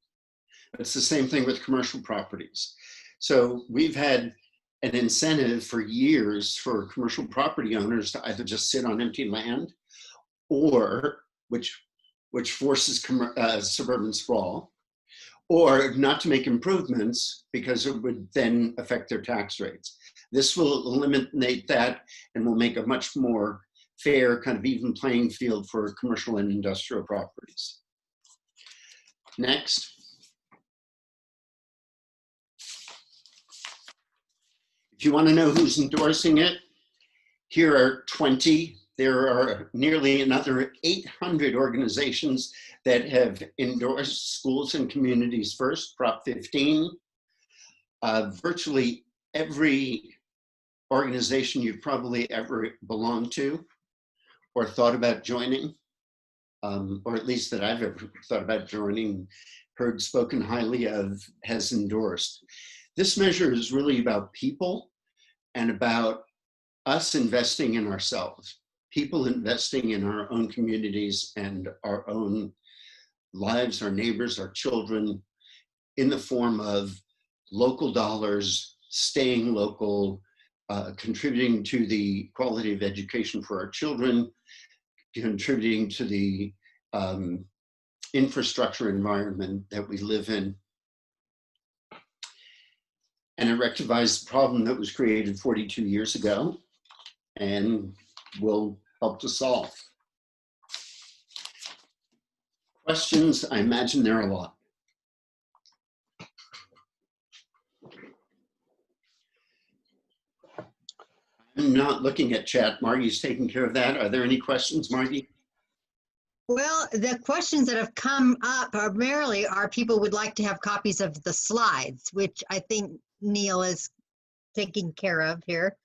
It's the same thing with commercial properties. So we've had an incentive for years for commercial property owners to either just sit on empty land or, which forces suburban sprawl, or not to make improvements because it would then affect their tax rates. This will eliminate that and will make a much more fair, kind of even playing field for commercial and industrial properties. Next. If you want to know who's endorsing it, here are 20. There are nearly another 800 organizations that have endorsed Schools and Communities First, Prop 15. Virtually every organization you've probably ever belonged to or thought about joining, or at least that I've ever thought about joining, heard spoken highly of, has endorsed. This measure is really about people and about us investing in ourselves, people investing in our own communities and our own lives, our neighbors, our children, in the form of local dollars, staying local, contributing to the quality of education for our children, contributing to the infrastructure environment that we live in. And it rectifies the problem that was created 42 years ago and will help to solve. Questions? I imagine there are a lot. I'm not looking at chat. Margie's taking care of that. Are there any questions, Margie? Well, the questions that have come up primarily are people would like to have copies of the slides, which I think Neil is taking care of here.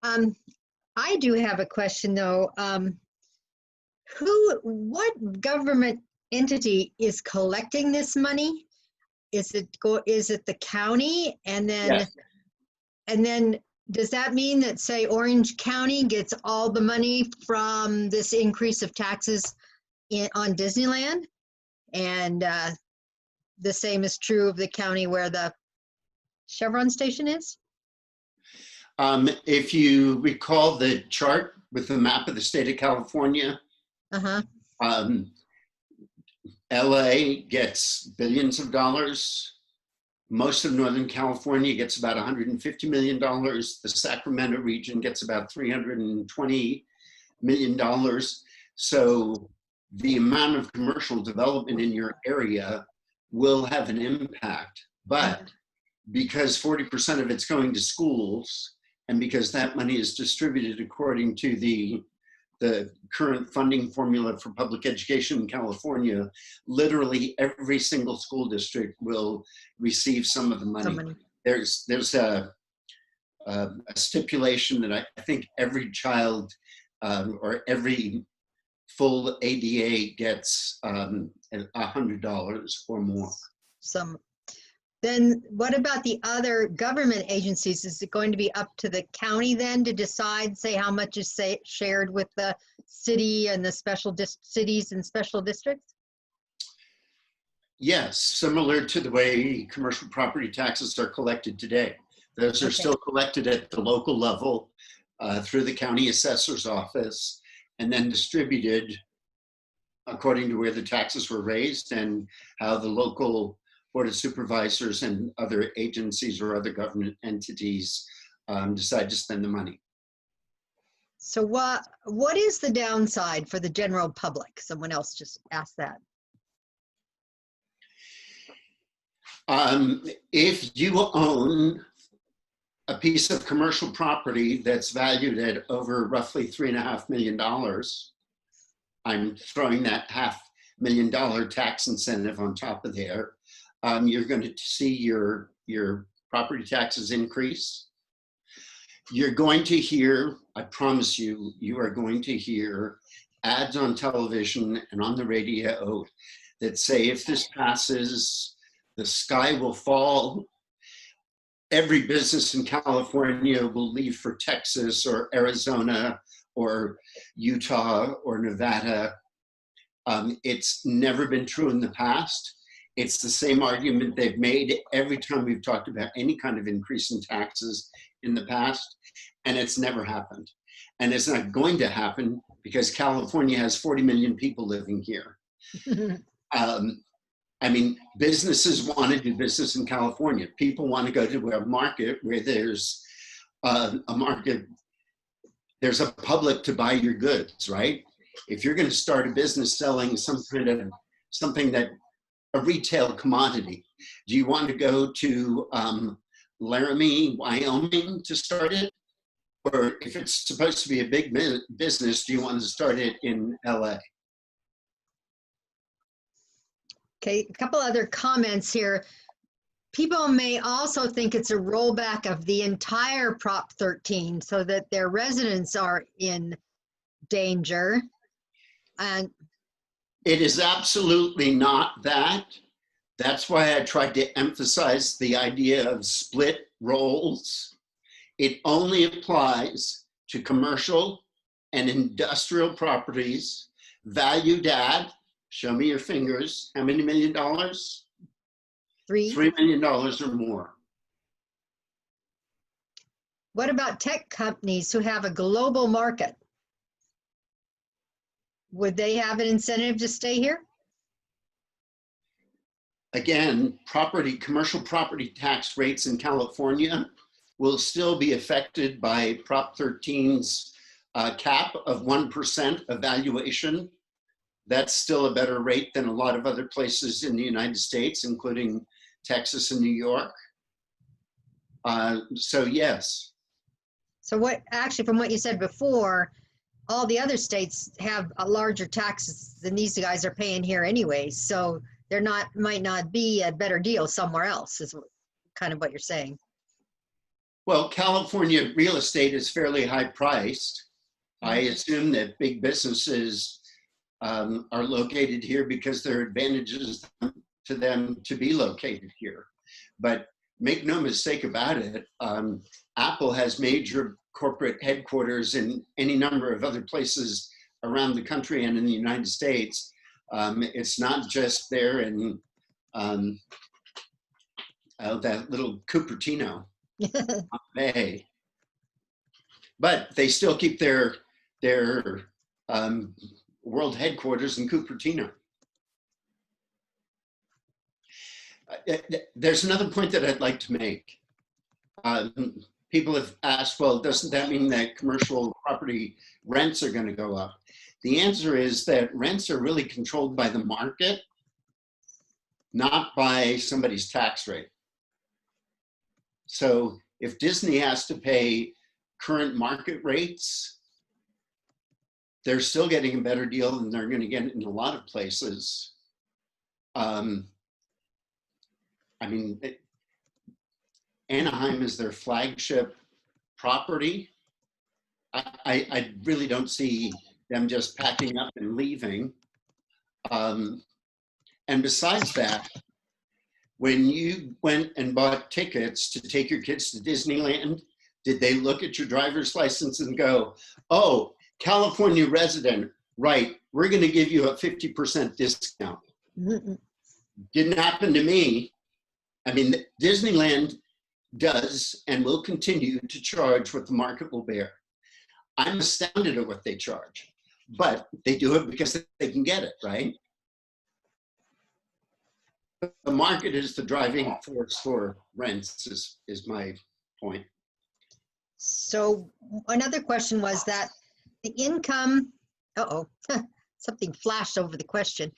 I do have a question though. What government entity is collecting this money? Is it the county? And then, Yes. and then does that mean that, say, Orange County gets all the money from this increase of taxes on Disneyland. And the same is true of the county where the Chevron station is? If you recall the chart with the map of the state of California, Uh-huh. LA gets billions of dollars. Most of Northern California gets about $150 million. The Sacramento region gets about $320 million. So the amount of commercial development in your area will have an impact. But because 40% of it's going to schools, and because that money is distributed according to the current funding formula for public education in California, literally every single school district will receive some of the money. There's a stipulation that I think every child or every full ADA gets $100 or more. Then what about the other government agencies? Is it going to be up to the county then to decide, say, how much is shared with the city and the special cities and special districts? Yes, similar to the way commercial property taxes are collected today. Those are still collected at the local level through the county assessor's office and then distributed according to where the taxes were raised and how the local Board of Supervisors and other agencies or other government entities decide to spend the money. So what is the downside for the general public? Someone else just asked that. If you own a piece of commercial property that's valued at over roughly $3.5 million, I'm throwing that $500,000 tax incentive on top of there. You're going to see your property taxes increase. You're going to hear, I promise you, you are going to hear ads on television and on the radio that say, if this passes, the sky will fall. Every business in California will leave for Texas or Arizona or Utah or Nevada. It's never been true in the past. It's the same argument they've made every time we've talked about any kind of increase in taxes in the past, and it's never happened. And it's not going to happen because California has 40 million people living here. I mean, businesses want to do business in California. People want to go to a market where there's a market, there's a public to buy your goods, right? If you're going to start a business selling something that a retail commodity, do you want to go to Laramie, Wyoming to start it? Or if it's supposed to be a big business, do you want to start it in LA? Okay, a couple other comments here. People may also think it's a rollback of the entire Prop 13 so that their residents are in danger. And it is absolutely not that. That's why I tried to emphasize the idea of split rolls. It only applies to commercial and industrial properties valued at, show me your fingers, how many $1 million? $3 million or more. What about tech companies who have a global market? Would they have an incentive to stay here? Again, commercial property tax rates in California will still be affected by Prop 13's cap of 1% of valuation. That's still a better rate than a lot of other places in the United States, including Texas and New York. So yes. So what, actually, from what you said before, all the other states have a larger taxes than these guys are paying here anyway. So there might not be a better deal somewhere else, is kind of what you're saying. Well, California real estate is fairly high priced. I assume that big businesses are located here because there are advantages to them to be located here. But make no mistake about it, Apple has major corporate headquarters in any number of other places around the country and in the United States. It's not just there in that little Cupertino Bay, but they still keep their world headquarters in Cupertino. There's another point that I'd like to make. People have asked, well, doesn't that mean that commercial property rents are going to go up? The answer is that rents are really controlled by the market, not by somebody's tax rate. So if Disney has to pay current market rates, they're still getting a better deal than they're going to get in a lot of places. I mean, Anaheim is their flagship property. I really don't see them just packing up and leaving. And besides that, when you went and bought tickets to take your kids to Disneyland, did they look at your driver's license and go, oh, California resident, right, we're going to give you a 50% discount? Didn't happen to me. I mean, Disneyland does and will continue to charge what the market will bear. I'm astounded at what they charge, but they do it because they can get it, right? The market is the driving force for rents, is my point. So another question was that the income, something flashed over the question.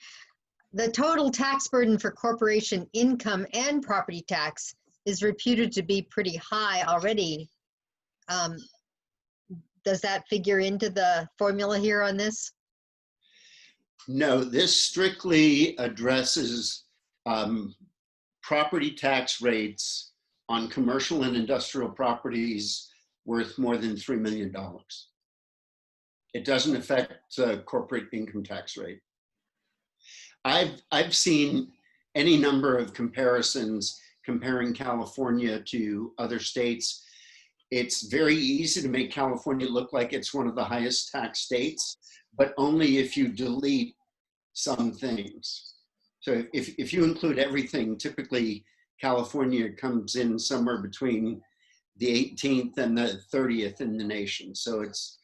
The total tax burden for corporation income and property tax is reputed to be pretty high already. Does that figure into the formula here on this? No, this strictly addresses property tax rates on commercial and industrial properties worth more than $3 million. It doesn't affect corporate income tax rate. I've seen any number of comparisons comparing California to other states. It's very easy to make California look like it's one of the highest tax states, but only if you delete some things. So if you include everything, typically California comes in somewhere between the 18th and the 30th in the nation. So it's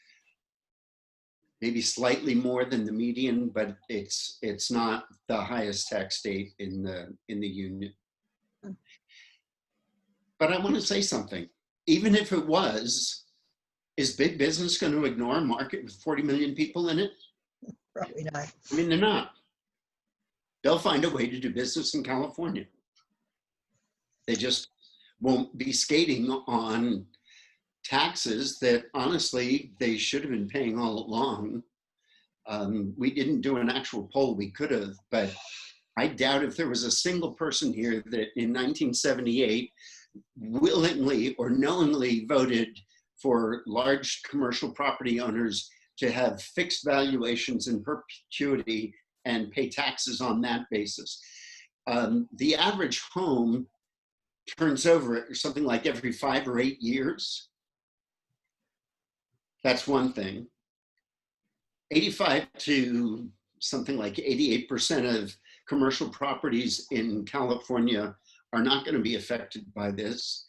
maybe slightly more than the median, but it's not the highest tax state in the union. But I want to say something. Even if it was, is big business going to ignore a market with 40 million people in it? Probably not. I mean, they're not. They'll find a way to do business in California. They just won't be skating on taxes that honestly they should have been paying all along. We didn't do an actual poll, we could have, but I doubt if there was a single person here that in 1978 willingly or knowingly voted for large commercial property owners to have fixed valuations in perpetuity and pay taxes on that basis. The average home turns over something like every 5 or 8 years. That's one thing. 85 to something like 88% of commercial properties in California are not going to be affected by this.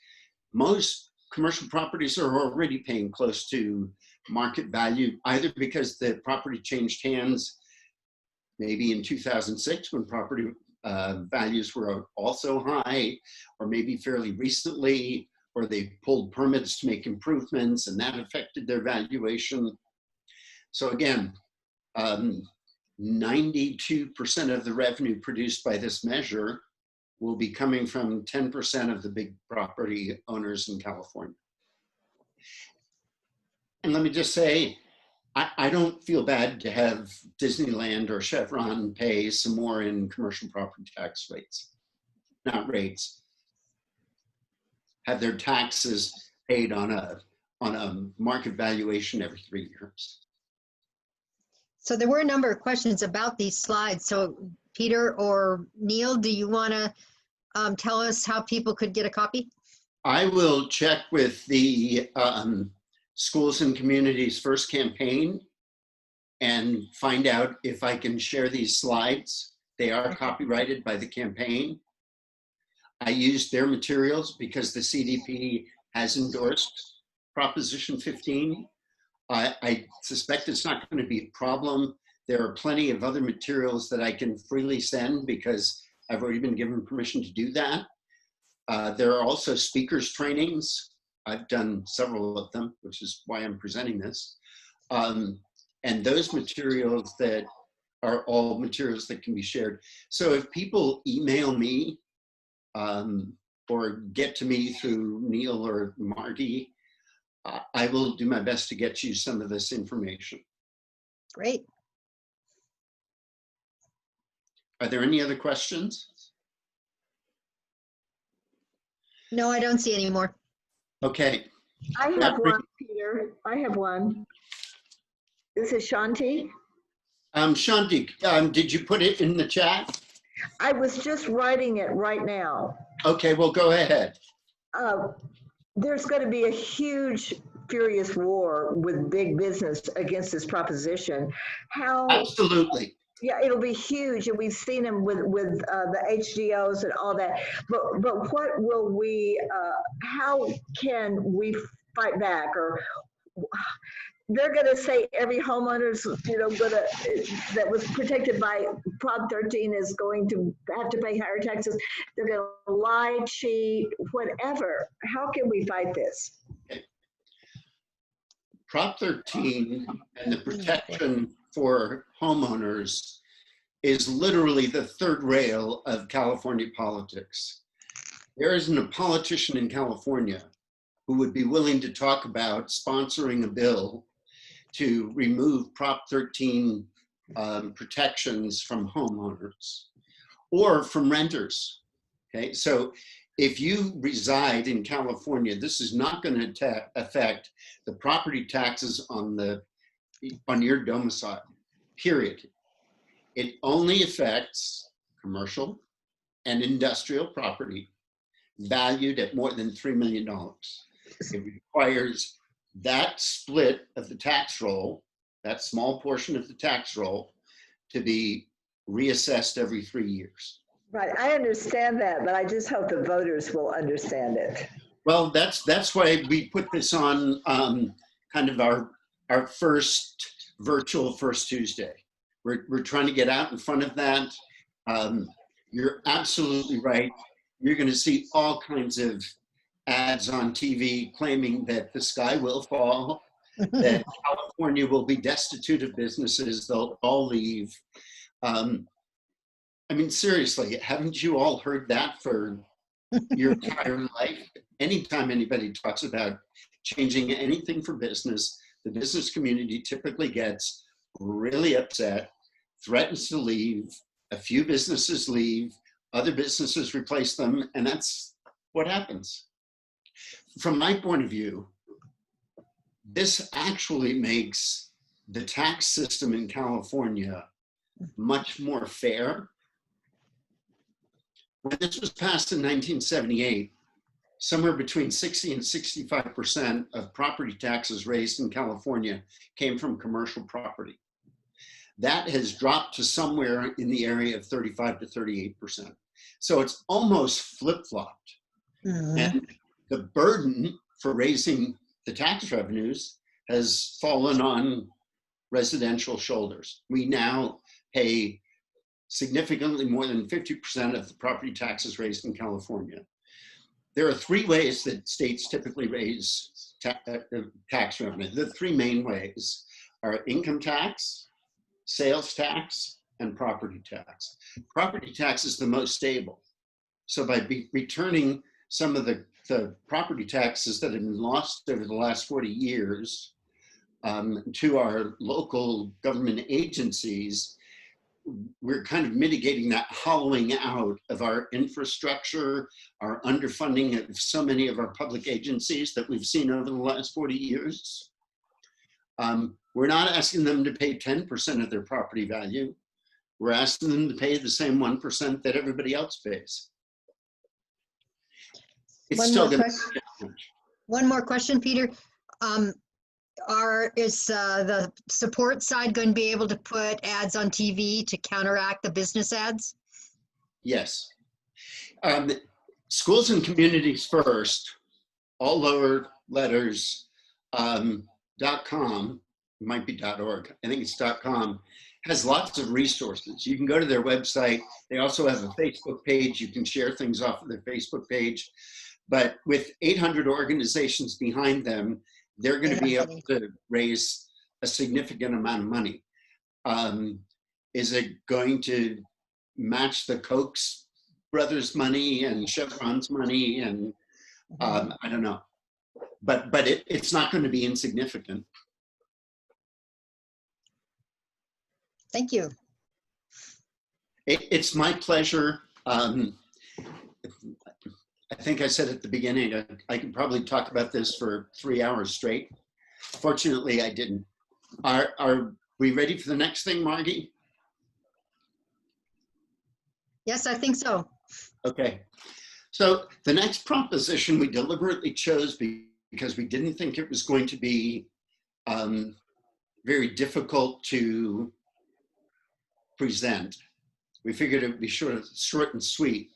Most commercial properties are already paying close to market value, either because the property changed hands maybe in 2006 when property values were also high, or maybe fairly recently, or they pulled permits to make improvements and that affected their valuation. So again, 92% of the revenue produced by this measure will be coming from 10% of the big property owners in California. And let me just say, I don't feel bad to have Disneyland or Chevron pay some more in commercial property tax rates, not rates, have their taxes paid on a market valuation every 3 years. So there were a number of questions about these slides. So Peter or Neil, do you want to tell us how people could get a copy? I will check with the Schools and Communities First campaign and find out if I can share these slides. They are copyrighted by the campaign. I used their materials because the CDP has endorsed Proposition 15. I suspect it's not going to be a problem. There are plenty of other materials that I can freely send because I've already been given permission to do that. There are also speakers trainings. I've done several of them, which is why I'm presenting this. And those materials that are all materials that can be shared. So if people email me or get to me through Neil or Marty, I will do my best to get you some of this information. Great. Are there any other questions? No, I don't see any more. Okay. I have one, Peter. I have one. This is Shanti. Shanti, did you put it in the chat? I was just writing it right now. Okay, well, go ahead. There's going to be a huge, furious war with big business against this proposition. How? Absolutely. Yeah, it'll be huge, and we've seen them with the HDOs and all that. But what will we? How can we fight back? Or they're going to say every homeowner's, that was protected by Prop 13 is going to have to pay higher taxes. They're going to lie, cheat, whatever. How can we fight this? Okay. Prop 13 and the protection for homeowners is literally the third rail of California politics. There isn't a politician in California who would be willing to talk about sponsoring a bill to remove Prop 13 protections from homeowners or from renters. Okay, so if you reside in California, this is not going to affect the property taxes on your domicile, period. It only affects commercial and industrial property valued at more than $3 million. It requires that split of the tax roll, that small portion of the tax roll, to be reassessed every 3 years. Right, I understand that, but I just hope the voters will understand it. Well, that's why we put this on kind of our first virtual First Tuesday. We're trying to get out in front of that. You're absolutely right. You're going to see all kinds of ads on TV claiming that the sky will fall, that California will be destitute of businesses, they'll all leave. I mean, seriously, haven't you all heard that for your entire life? Anytime anybody talks about changing anything for business, the business community typically gets really upset, threatens to leave, a few businesses leave, other businesses replace them, and that's what happens. From my point of view, this actually makes the tax system in California much more fair. When this was passed in 1978, somewhere between 60 and 65% of property taxes raised in California came from commercial property. That has dropped to somewhere in the area of 35 to 38%. So it's almost flip-flopped. And the burden for raising the tax revenues has fallen on residential shoulders. We now pay significantly more than 50% of the property taxes raised in California. There are three ways that states typically raise tax revenue. The three main ways are income tax, sales tax, and property tax. Property tax is the most stable. So by returning some of the property taxes that have been lost over the last 40 years to our local government agencies, we're kind of mitigating that hollowing out of our infrastructure, our underfunding of so many of our public agencies that we've seen over the last 40 years. We're not asking them to pay 10% of their property value. We're asking them to pay the same 1% that everybody else pays. It's One still more gonna question. One more question, Peter. Is the support side going to be able to put ads on TV to counteract the business ads? Yes. Schools and Communities First, all lower letters, .com, might be .org, I think it's .com, has lots of resources. You can go to their website. They also have a Facebook page. You can share things off of their Facebook page. But with 800 organizations behind them, they're going to be able to raise a significant amount of money. Is it going to match the Koch's brothers' money and Chevron's money? And I don't know. But it's not going to be insignificant. Thank you. It's my pleasure. I think I said at the beginning, I could probably talk about this for 3 hours straight. Fortunately, I didn't. Are we ready for the next thing, Margie? Yes, I think so. Okay. So the next proposition we deliberately chose because we didn't think it was going to be very difficult to present. We figured it would be short and sweet.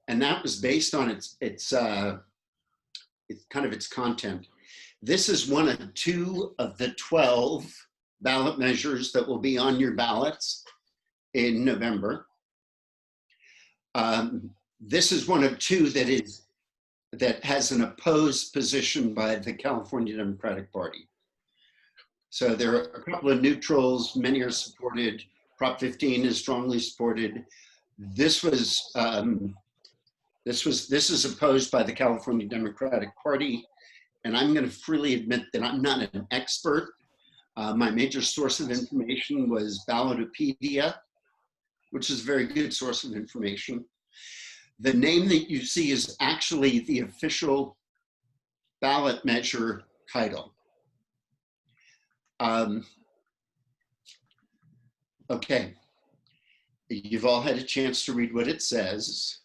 And that was based on its content. This is one of 2 of the 12 ballot measures that will be on your ballots in November. This is one of 2 that has an opposed position by the California Democratic Party. So there are a couple of neutrals, many are supported. Prop 15 is strongly supported. This is opposed by the California Democratic Party, and I'm going to freely admit that I'm not an expert. My major source of information was Ballotopedia, which is a very good source of information. The name that you see is actually the official ballot measure title. Okay, you've all had a chance to read what it says.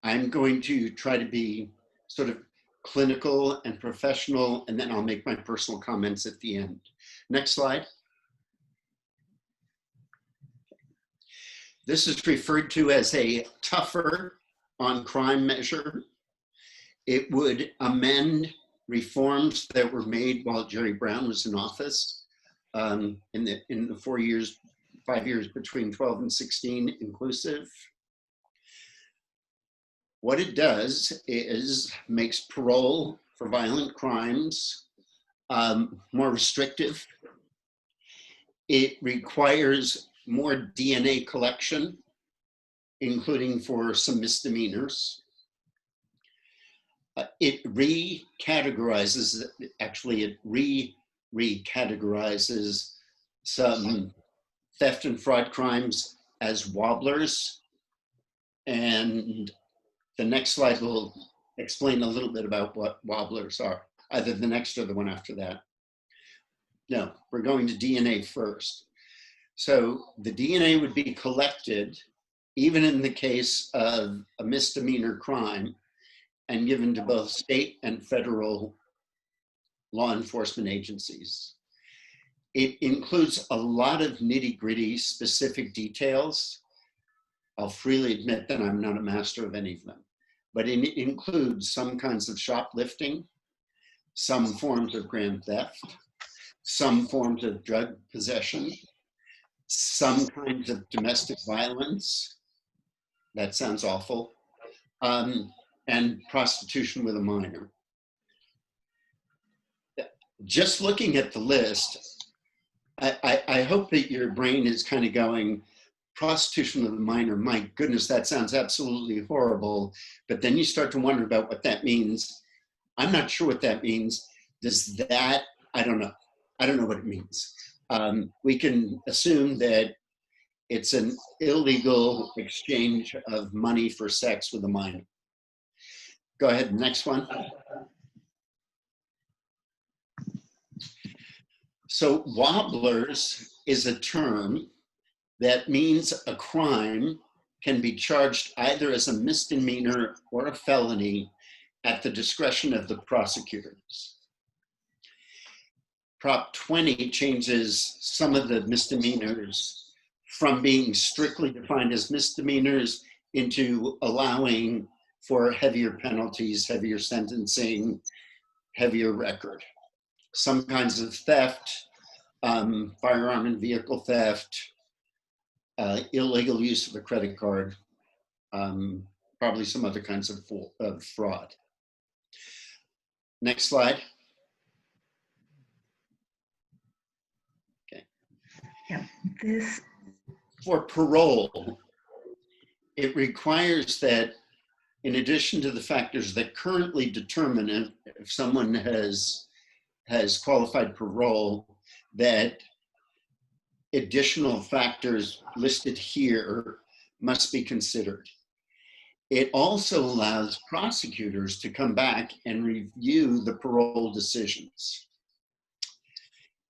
I'm going to try to be sort of clinical and professional, and then I'll make my personal comments at the end. Next slide. This is referred to as a tougher on crime measure. It would amend reforms that were made while Jerry Brown was in office in the 5 years between 12 and 16 inclusive. What it does is makes parole for violent crimes more restrictive. It requires more DNA collection, including for some misdemeanors. It recategorizes, actually it recategorizes some theft and fraud crimes as wobblers. And the next slide will explain a little bit about what wobblers are, either the next or the one after that. No, we're going to DNA first. So the DNA would be collected, even in the case of a misdemeanor crime, and given to both state and federal law enforcement agencies. It includes a lot of nitty-gritty specific details. I'll freely admit that I'm not a master of any of them, but it includes some kinds of shoplifting, some forms of grand theft, some forms of drug possession, some kinds of domestic violence. That sounds awful. And prostitution with a minor. Just looking at the list, I hope that your brain is kind of going, prostitution with a minor, my goodness, that sounds absolutely horrible. But then you start to wonder about what that means. I'm not sure what that means. Does that, I don't know. I don't know what it means. We can assume that it's an illegal exchange of money for sex with a minor. Go ahead, next one. So wobblers is a term that means a crime can be charged either as a misdemeanor or a felony at the discretion of the prosecutors. Prop 20 changes some of the misdemeanors from being strictly defined as misdemeanors into allowing for heavier penalties, heavier sentencing, heavier record. Some kinds of theft, firearm and vehicle theft, illegal use of a credit card, probably some other kinds of fraud. Next slide. Okay. Yeah, this. For parole, it requires that in addition to the factors that currently determine if someone has qualified parole, that additional factors listed here must be considered. It also allows prosecutors to come back and review the parole decisions.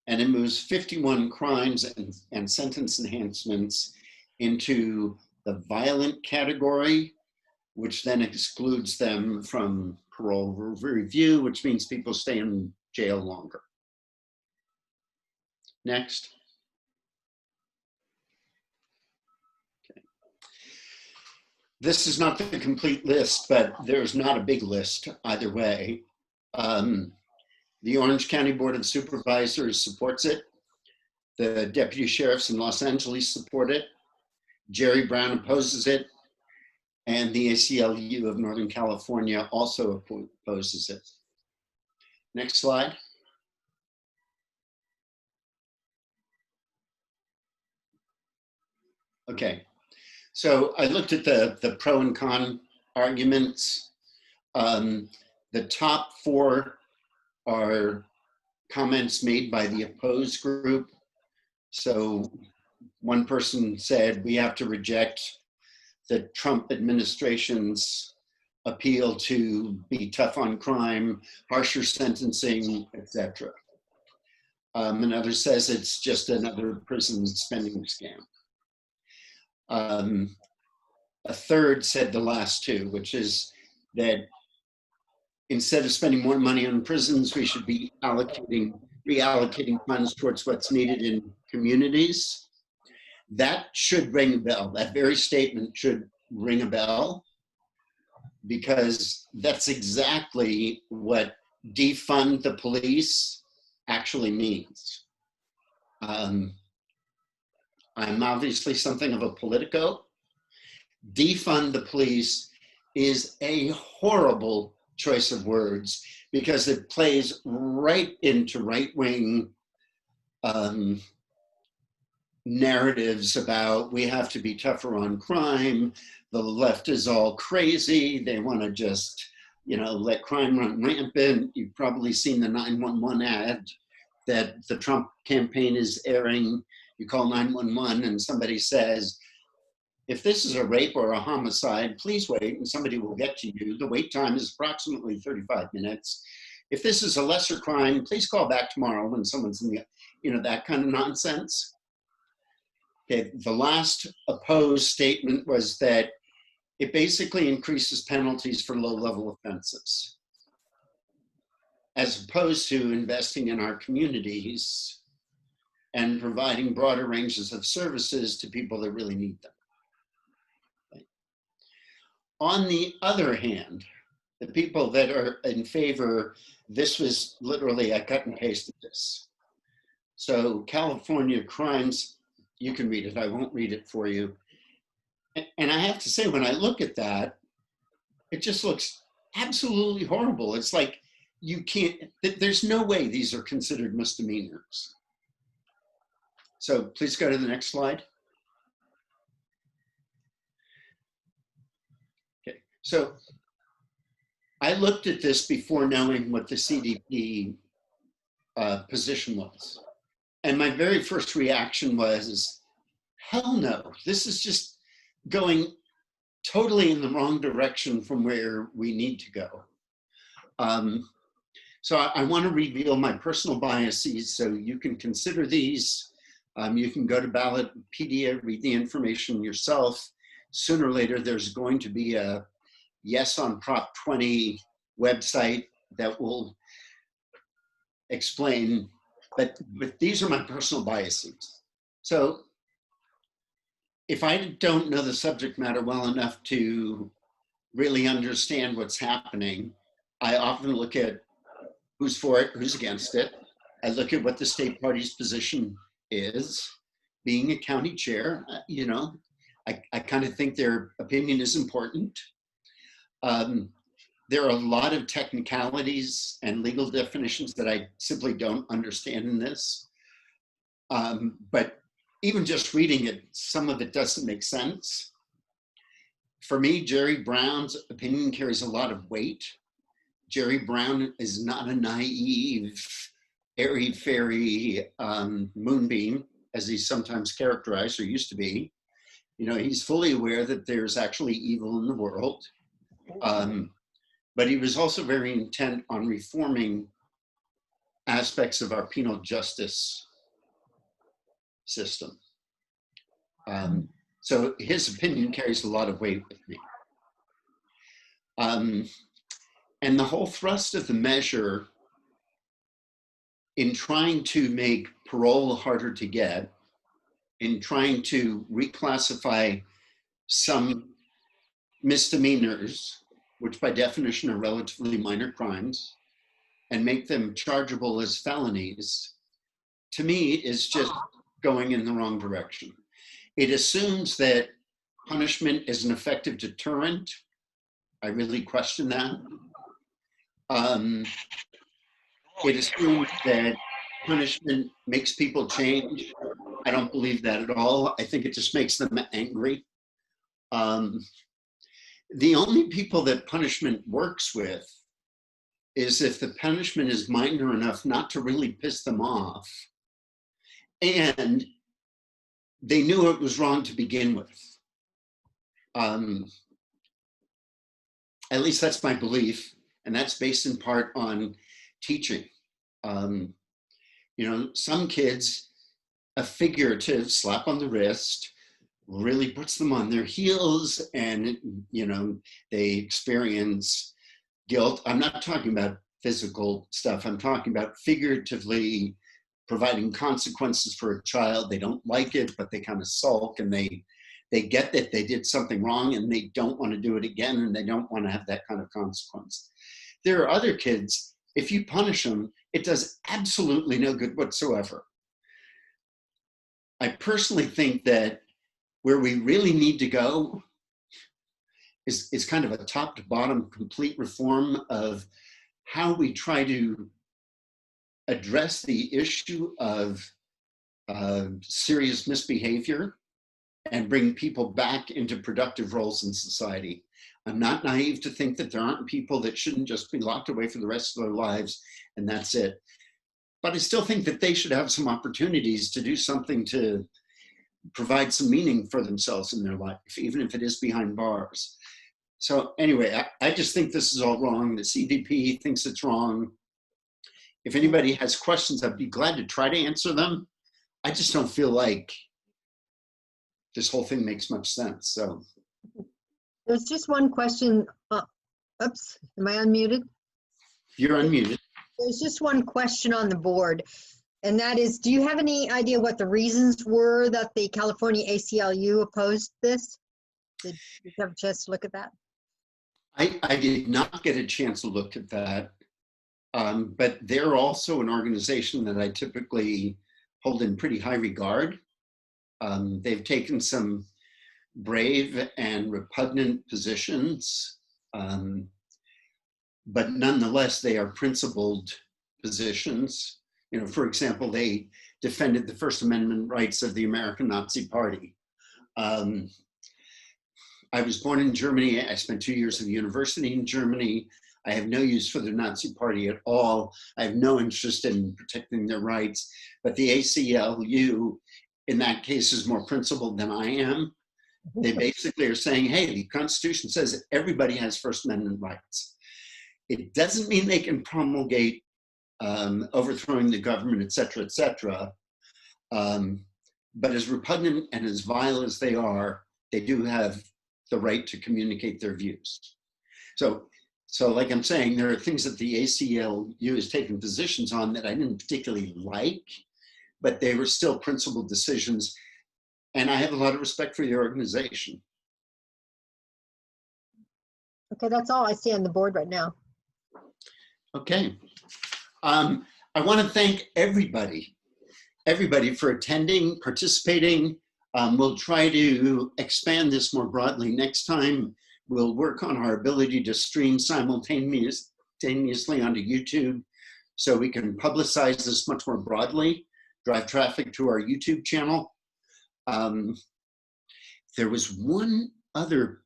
And it moves 51 crimes and sentence enhancements into the violent category, which then excludes them from parole review, which means people stay in jail longer. Next. Okay. This is not the complete list, but there's not a big list either way. The Orange County Board of Supervisors supports it. The deputy sheriffs in Los Angeles support it. Jerry Brown opposes it. And the ACLU of Northern California also opposes it. Next slide. Okay, so I looked at the pro and con arguments. The top 4 are comments made by the opposed group. So one person said, we have to reject the Trump administration's appeal to be tough on crime, harsher sentencing, etc. Another says it's just another prison spending scam. A third said the last 2, which is that instead of spending more money on prisons, we should be reallocating funds towards what's needed in communities. That should ring a bell. That very statement should ring a bell, because that's exactly what defund the police actually means. I'm obviously something of a politico. Defund the police is a horrible choice of words because it plays right into right-wing narratives about we have to be tougher on crime. The left is all crazy. They want to just, let crime run rampant. You've probably seen the 911 ad that the Trump campaign is airing. You call 911 and somebody says, if this is a rape or a homicide, please wait and somebody will get to you. The wait time is approximately 35 minutes. If this is a lesser crime, please call back tomorrow when someone's in the, that kind of nonsense. Okay, the last opposed statement was that it basically increases penalties for low-level offenses, as opposed to investing in our communities and providing broader ranges of services to people that really need them. On the other hand, the people that are in favor, this was literally, I cut and pasted this. So California crimes, you can read it, I won't read it for you. And I have to say, when I look at that, it just looks absolutely horrible. It's like, you can't, there's no way these are considered misdemeanors. So please go to the next slide. Okay, so I looked at this before knowing what the CDP position was. And my very first reaction was, hell no, this is just going totally in the wrong direction from where we need to go. So I want to reveal my personal biases so you can consider these. You can go to Ballotpedia, read the information yourself. Sooner or later, there's going to be a Yes on Prop 20 website that will explain but these are my personal biases. So if I don't know the subject matter well enough to really understand what's happening, I often look at who's for it, who's against it. I look at what the state party's position is. Being a county chair, you know, I kind of think their opinion is important. There are a lot of technicalities and legal definitions that I simply don't understand in this. But even just reading it, some of it doesn't make sense. For me, Jerry Brown's opinion carries a lot of weight. Jerry Brown is not a naive, airy-fairy moonbeam, as he's sometimes characterized or used to be. You know, he's fully aware that there's actually evil in the world. But he was also very intent on reforming aspects of our penal justice system. So his opinion carries a lot of weight with me. And the whole thrust of the measure in trying to make parole harder to get, in trying to reclassify some misdemeanors, which by definition are relatively minor crimes, and make them chargeable as felonies, to me is just going in the wrong direction. It assumes that punishment is an effective deterrent. I really question that. It assumes that punishment makes people change. I don't believe that at all. I think it just makes them angry. The only people that punishment works with is if the punishment is minor enough not to really piss them off, and they knew it was wrong to begin with. At least that's my belief, and that's based in part on teaching. You know, some kids, a figurative slap on the wrist really puts them on their heels, and you know, they experience guilt. I'm not talking about physical stuff. I'm talking about figuratively providing consequences for a child. They don't like it, but they kind of sulk, and they get that they did something wrong and they don't want to do it again, and they don't want to have that kind of consequence. There are other kids, if you punish them, it does absolutely no good whatsoever. I personally think that where we really need to go is kind of a top to bottom complete reform of how we try to address the issue of serious misbehavior and bring people back into productive roles in society. I'm not naive to think that there aren't people that shouldn't just be locked away for the rest of their lives and that's it. But I still think that they should have some opportunities to do something to provide some meaning for themselves in their life, even if it is behind bars. So anyway, I just think this is all wrong. The CVP thinks it's wrong. If anybody has questions, I'd be glad to try to answer them. I just don't feel like this whole thing makes much sense. So There's just one question. Oops, am I unmuted? you're unmuted. There's just one question on the board, and that is, do you have any idea what the reasons were that the California ACLU opposed this? Did you have a chance to look at that? I did not get a chance to look at that, but they're also an organization that I typically hold in pretty high regard. They've taken some brave and repugnant positions, but nonetheless, they are principled positions. You know, for example, they defended the First Amendment rights of the American Nazi Party. I was born in Germany. I spent 2 years at university in Germany. I have no use for the Nazi Party at all. I have no interest in protecting their rights, but the ACLU in that case is more principled than I am. They basically are saying, hey, the Constitution says that everybody has First Amendment rights. It doesn't mean they can promulgate overthrowing the government, et cetera, but as repugnant and as vile as they do have the right to communicate their views. So So like I'm saying, there are things that the ACLU has taken positions on that I didn't particularly like, but they were still principled decisions. And I have a lot of respect for the organization. Okay, that's all I see on the board right now. Okay. I want to thank everybody for attending, participating. We'll try to expand this more broadly next time. We'll work on our ability to stream simultaneously onto YouTube so we can publicize this much more broadly, drive traffic to our YouTube channel. There was one other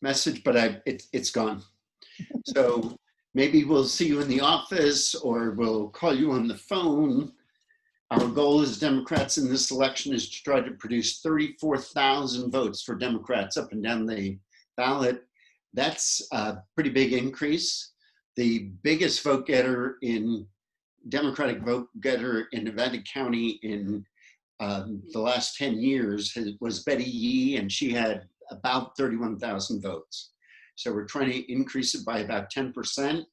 message, but it's gone. So maybe we'll see you in the office or we'll call you on the phone. Our goal as Democrats in this election is to try to produce 34,000 votes for Democrats up and down the ballot. That's a pretty big increase. The biggest vote getter in Democratic vote getter in Nevada County in the last 10 years was Betty Yee, and she had about 31,000 votes. So we're trying to increase it by about 10%.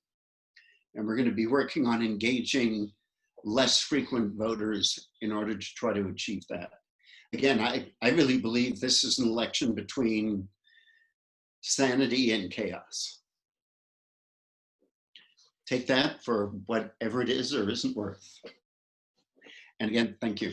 And we're going to be working on engaging less frequent voters in order to try to achieve that. Again, I really believe this is an election between sanity and chaos. Take that for whatever it is or isn't worth. And again, thank you.